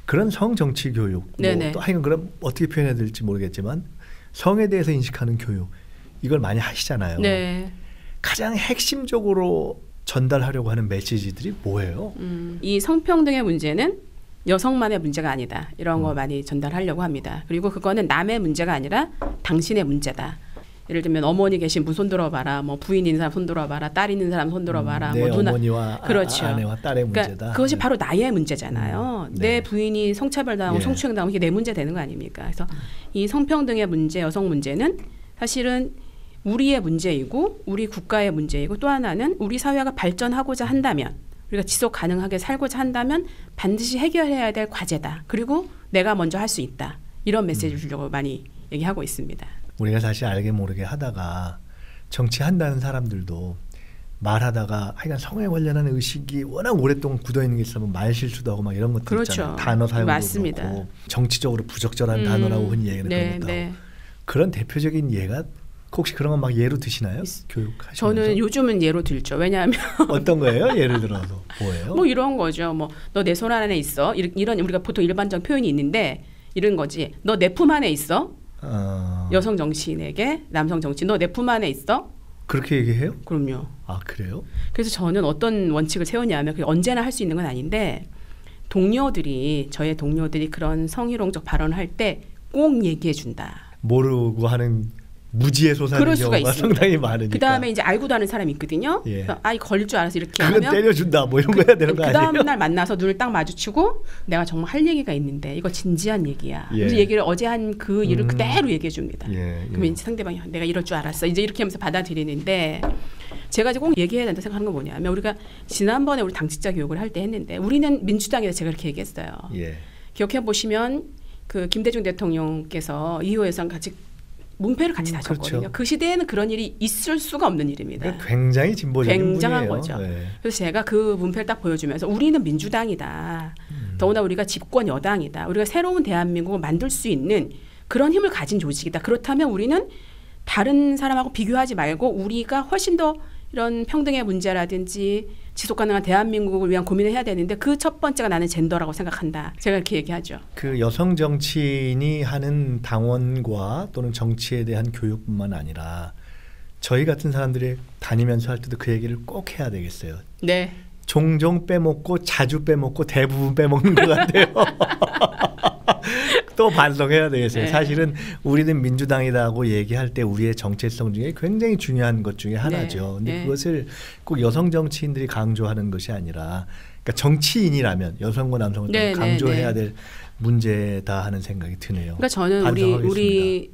그런 성정치 교육 네네. 또 하여간 그럼 어떻게 표현해야 될지 모르겠지만 성에 대해서 인식하는 교육 이걸 많이 하시잖아요. 네. 가장 핵심적으로 전달하려고 하는 메시지들이 뭐예요? 이 성평등의 문제는 여성만의 문제가 아니다. 이런 거 많이 전달하려고 합니다. 그리고 그거는 남의 문제가 아니라 당신의 문제다. 예를 들면 어머니 계신 분 손들어봐라, 뭐 부인 있는 사람 손들어봐라, 딸 있는 사람 손들어봐라, 내 뭐 누나 어머니와 그렇죠. 아내와 딸의 문제다. 그러니까 그것이 바로 나의 문제잖아요. 네. 내 부인이 성차별당하고 예. 성추행당하고 이게 내 문제 되는 거 아닙니까? 그래서 이 성평등의 문제, 여성 문제는 사실은 우리의 문제이고 우리 국가의 문제이고 또 하나는 우리 사회가 발전하고자 한다면 우리가 지속 가능하게 살고자 한다면 반드시 해결해야 될 과제다. 그리고 내가 먼저 할 수 있다. 이런 메시지를 주려고 많이 얘기하고 있습니다. 우리가 사실 알게 모르게 하다가 정치한다는 사람들도 말하다가 하여간 성에 관련한 의식이 워낙 오랫동안 굳어있는 게 있으면 말 실수도 하고 막 이런 것들 그렇죠. 있잖아요. 단어 사용도 맞습니다. 그렇고 정치적으로 부적절한 단어라고 흔히 얘기하는 그런 것도 하고. 그런 대표적인 예가 혹시 그런 거 막 예로 드시나요? 교육하시면서? 저는 요즘은 예로 들죠. 왜냐하면 어떤 거예요? 예를 들어서 뭐예요? 뭐 이런 거죠. 뭐 너 내 손 안에 있어. 이런 우리가 보통 일반적 표현이 있는데 이런 거지. 너 내 품 안에 있어. 여성 정치인에게 남성 정치인 너 내 품 안에 있어. 그렇게 얘기해요? 그럼요. 아 그래요? 그래서 저는 어떤 원칙을 세우냐면 그게 언제나 할 수 있는 건 아닌데 저의 동료들이 그런 성희롱적 발언을 할 때 꼭 얘기해 준다. 모르고 하는 무지에 솟아는 경우가 상당히 많으니까. 그 다음에 이제 알고도 하는 사람이 있거든요. 예. 이 걸릴 줄 알아서 이렇게 그건 하면 때려준다 뭐 이런 거 해야 되는 거 아니에요? 그 다음 날 만나서 눈을 딱 마주치고 내가 정말 할 얘기가 있는데 이거 진지한 얘기야. 예. 그래서 얘기를 어제 한 그 일을 그대로 얘기해 줍니다. 예. 그러면 이제 상대방이 내가 이럴 줄 알았어. 이제 이렇게 하면서 받아들이는데 제가 이제 꼭 얘기해야 된다 생각하는 건 뭐냐면 우리가 지난번에 우리 당직자 교육을 할 때 했는데 우리는 민주당에서 제가 이렇게 얘기했어요. 예. 기억해 보시면 그 김대중 대통령께서 이호에서 같이 문패를 같이 다셨거든요. 그렇죠. 그 시대에는 그런 일이 있을 수가 없는 일입니다. 굉장히 진보적인 굉장한 분이에요. 거죠. 네. 그래서 제가 그 문패를 딱 보여주면서 우리는 민주당이다. 더구나 우리가 집권 여당이다. 우리가 새로운 대한민국을 만들 수 있는 그런 힘을 가진 조직이다. 그렇다면 우리는 다른 사람하고 비교하지 말고 우리가 훨씬 더 이런 평등의 문제라든지 지속가능한 대한민국을 위한 고민을 해야 되는데 그 첫 번째가 나는 젠더라고 생각한다. 제가 이렇게 얘기하죠. 그 여성 정치인이 하는 당원과 또는 정치에 대한 교육뿐만 아니라 저희 같은 사람들이 다니면서 할 때도 그 얘기를 꼭 해야 되겠어요. 네. 종종 빼먹고 자주 빼먹고 대부분 빼먹는 것 같아요. 또 반성해야 되겠어요. 네. 사실은 우리는 민주당이다고 얘기할 때 우리의 정체성 중에 굉장히 중요한 것 중에 하나죠. 근데 네. 그것을 꼭 여성 정치인들이 강조하는 것이 아니라 그러니까 정치인이라면 여성과 남성을 네, 강조해야 네, 네. 될 문제다 하는 생각이 드네요. 그러니까 저는 우리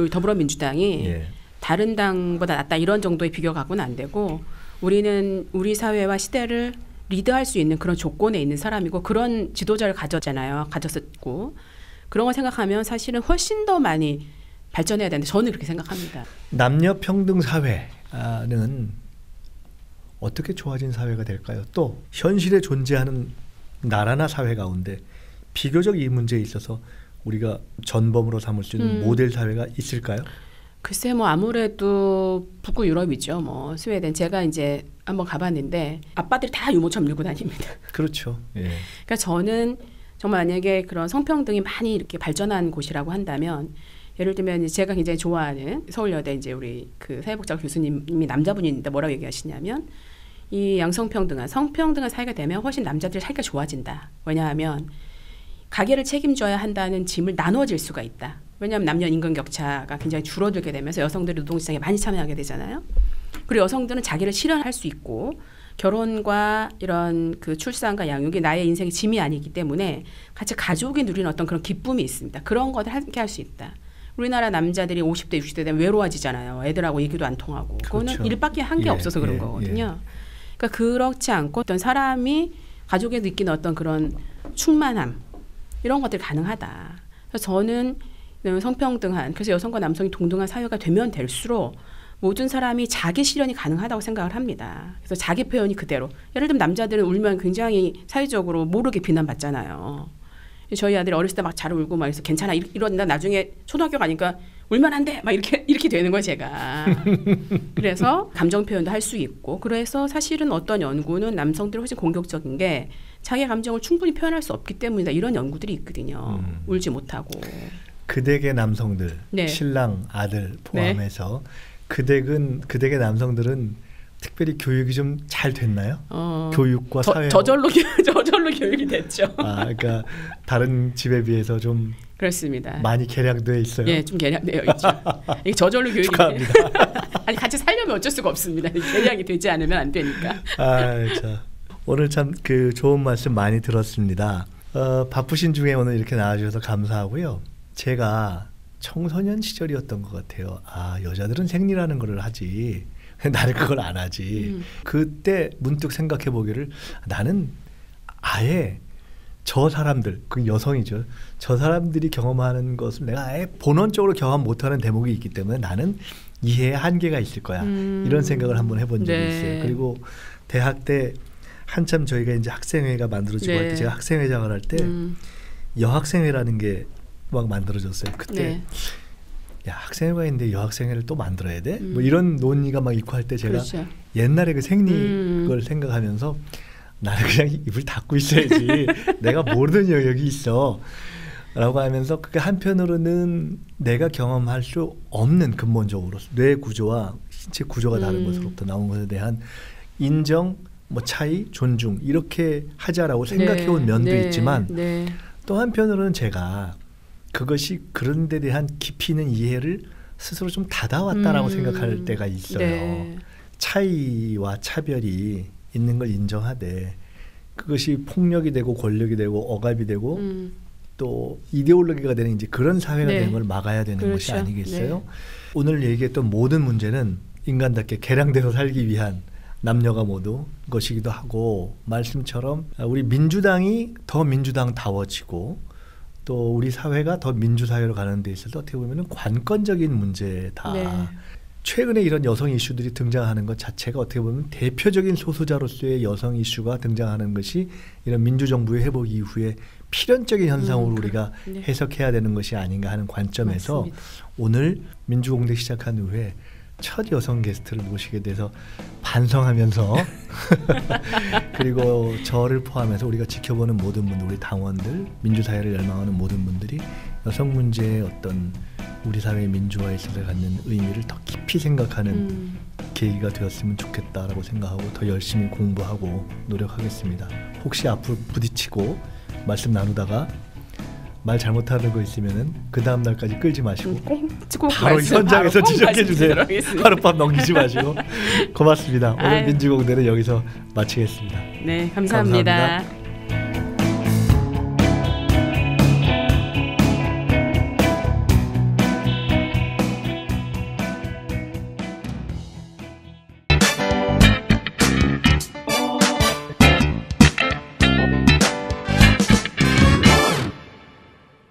더불어민주당이 예. 다른 당보다 낫다 이런 정도의 비교 갖고는 안 되고 우리는 우리 사회와 시대를 리드할 수 있는 그런 조건에 있는 사람이고 그런 지도자를 가졌었고 그런 걸 생각하면 사실은 훨씬 더 많이 발전해야 되는데 저는 그렇게 생각합니다. 남녀 평등 사회는 어떻게 좋아진 사회가 될까요? 또 현실에 존재하는 나라나 사회 가운데 비교적 이 문제에 있어서 우리가 전범으로 삼을 수 있는 모델 사회가 있을까요? 글쎄 뭐 아무래도 북구 유럽이죠. 뭐 스웨덴 제가 이제 한번 가봤는데 아빠들이 다 유모차 밀고 다닙니다. 그렇죠. 예. 그러니까 저는 정말 만약에 그런 성평등이 많이 이렇게 발전한 곳이라고 한다면 예를 들면 제가 굉장히 좋아하는 서울여대 이제 우리 그 사회복지학 교수님이 남자분인데 뭐라고 얘기하시냐면 이 양성평등한 성평등한 사회가 되면 훨씬 남자들이 살기가 좋아진다. 왜냐하면 가계를 책임져야 한다는 짐을 나눠질 수가 있다. 왜냐하면 남녀 임금 격차가 굉장히 줄어들게 되면서 여성들이 노동시장에 많이 참여하게 되잖아요. 그리고 여성들은 자기를 실현할 수 있고 결혼과 이런 그 출산과 양육이 나의 인생의 짐이 아니기 때문에 같이 가족이 누리는 어떤 그런 기쁨이 있습니다. 그런 것을 함께 할 수 있다. 우리나라 남자들이 50대, 60대 되면 외로워지잖아요. 애들하고 얘기도 안 통하고. 그거는 그렇죠. 일밖에 한 게 없어서 그런 거거든요. 그러니까 그렇지 않고 어떤 사람이 가족에 느끼는 어떤 그런 충만함 이런 것들이 가능하다. 그래서 저는 성평등한 그래서 여성과 남성이 동등한 사회가 되면 될수록 모든 사람이 자기 실현이 가능하다고 생각을 합니다. 그래서 자기 표현이 그대로. 예를 들면 남자들은 울면 굉장히 사회적으로 모르게 비난받잖아요. 저희 아들이 어렸을 때 막 잘 울고 막 해서 괜찮아 이런다 나중에 초등학교 가니까 울면 안 돼 막 이렇게 되는 거예요 제가. 그래서 감정 표현도 할 수 있고 그래서 사실은 어떤 연구는 남성들이 훨씬 공격적인 게 자기 감정을 충분히 표현할 수 없기 때문이다 이런 연구들이 있거든요. 울지 못하고. 그 댁의 남성들, 네. 신랑, 아들 포함해서 그 댁의 남성들은 특별히 교육이 좀 잘 됐나요? 교육과 사회 저절로 교육이 됐죠. 그러니까 다른 집에 비해서 좀 그렇습니다. 많이 개량돼 있어요. 예, 좀 개량되어 있죠. 이게 저절로 교육이 축하합니다. 아니 같이 살려면 어쩔 수가 없습니다. 개량이 되지 않으면 안 되니까. 자. 오늘 참 그 좋은 말씀 많이 들었습니다. 바쁘신 중에 오늘 이렇게 나와주셔서 감사하고요. 제가 청소년 시절이었던 것 같아요. 여자들은 생리라는 걸 하지. 나는 그걸 안 하지. 그때 문득 생각해 보기를 나는 아예 저 사람들, 그 여성이죠. 저 사람들이 경험하는 것을 내가 아예 본원적으로 경험 못하는 대목이 있기 때문에 나는 이해의 한계가 있을 거야. 이런 생각을 한번 해본 적이 있어요. 그리고 대학 때 한참 저희가 이제 학생회가 만들어지고 할 때 제가 학생회장을 할 때 여학생회라는 게 막 만들어졌어요. 그때 야 학생회가 있는데 여학생회를 또 만들어야 돼? 뭐 이런 논의가 막 있고 할 때 제가 그렇죠. 옛날에 그 생리 걸 생각하면서 나는 그냥 입을 닫고 있어야지. 내가 모르는 영역이 있어. 라고 하면서 그게 한편으로는 내가 경험할 수 없는 근본적으로 뇌 구조와 신체 구조가 다른 것으로부터 나온 것에 대한 인정, 뭐 차이, 존중 이렇게 하자라고 생각해온 면도 있지만 또 한편으로는 제가 그것이 그런 데 대한 깊이 있는 이해를 스스로 좀 닫아왔다라고 생각할 때가 있어요. 차이와 차별이 있는 걸 인정하되 그것이 폭력이 되고 권력이 되고 억압이 되고 또 이데올로기가 되는 이제 그런 사회가 되는 걸 막아야 되는 것이 아니겠어요? 오늘 얘기했던 모든 문제는 인간답게 개량돼서 살기 위한 남녀가 모두 것이기도 하고 말씀처럼 우리 민주당이 더 민주당다워지고 또 우리 사회가 더 민주사회로 가는 데 있어서 어떻게 보면 관건적인 문제다. 최근에 이런 여성 이슈들이 등장하는 것 자체가 어떻게 보면 대표적인 소수자로서의 여성 이슈가 등장하는 것이 이런 민주정부의 회복 이후에 필연적인 현상으로 우리가 해석해야 되는 것이 아닌가 하는 관점에서 맞습니다. 오늘 민주공대 시작한 후에 첫 여성 게스트를 모시게 돼서 반성하면서 그리고 저를 포함해서 우리가 지켜보는 모든 분들, 우리 당원들, 민주사회를 열망하는 모든 분들이 여성 문제의 어떤 우리 사회의 민주화에 있어서 갖는 의미를 더 깊이 생각하는 계기가 되었으면 좋겠다라고 생각하고 더 열심히 공부하고 노력하겠습니다. 혹시 앞으로 부딪히고 말씀 나누다가 말 잘못하는 거 있으면은 그 다음 날까지 끌지 마시고 꼭 바로 현장에서 지적해 주세요. 하룻밤 넘기지 마시고. 고맙습니다. 오늘 민주공대는 여기서 마치겠습니다. 네, 감사합니다.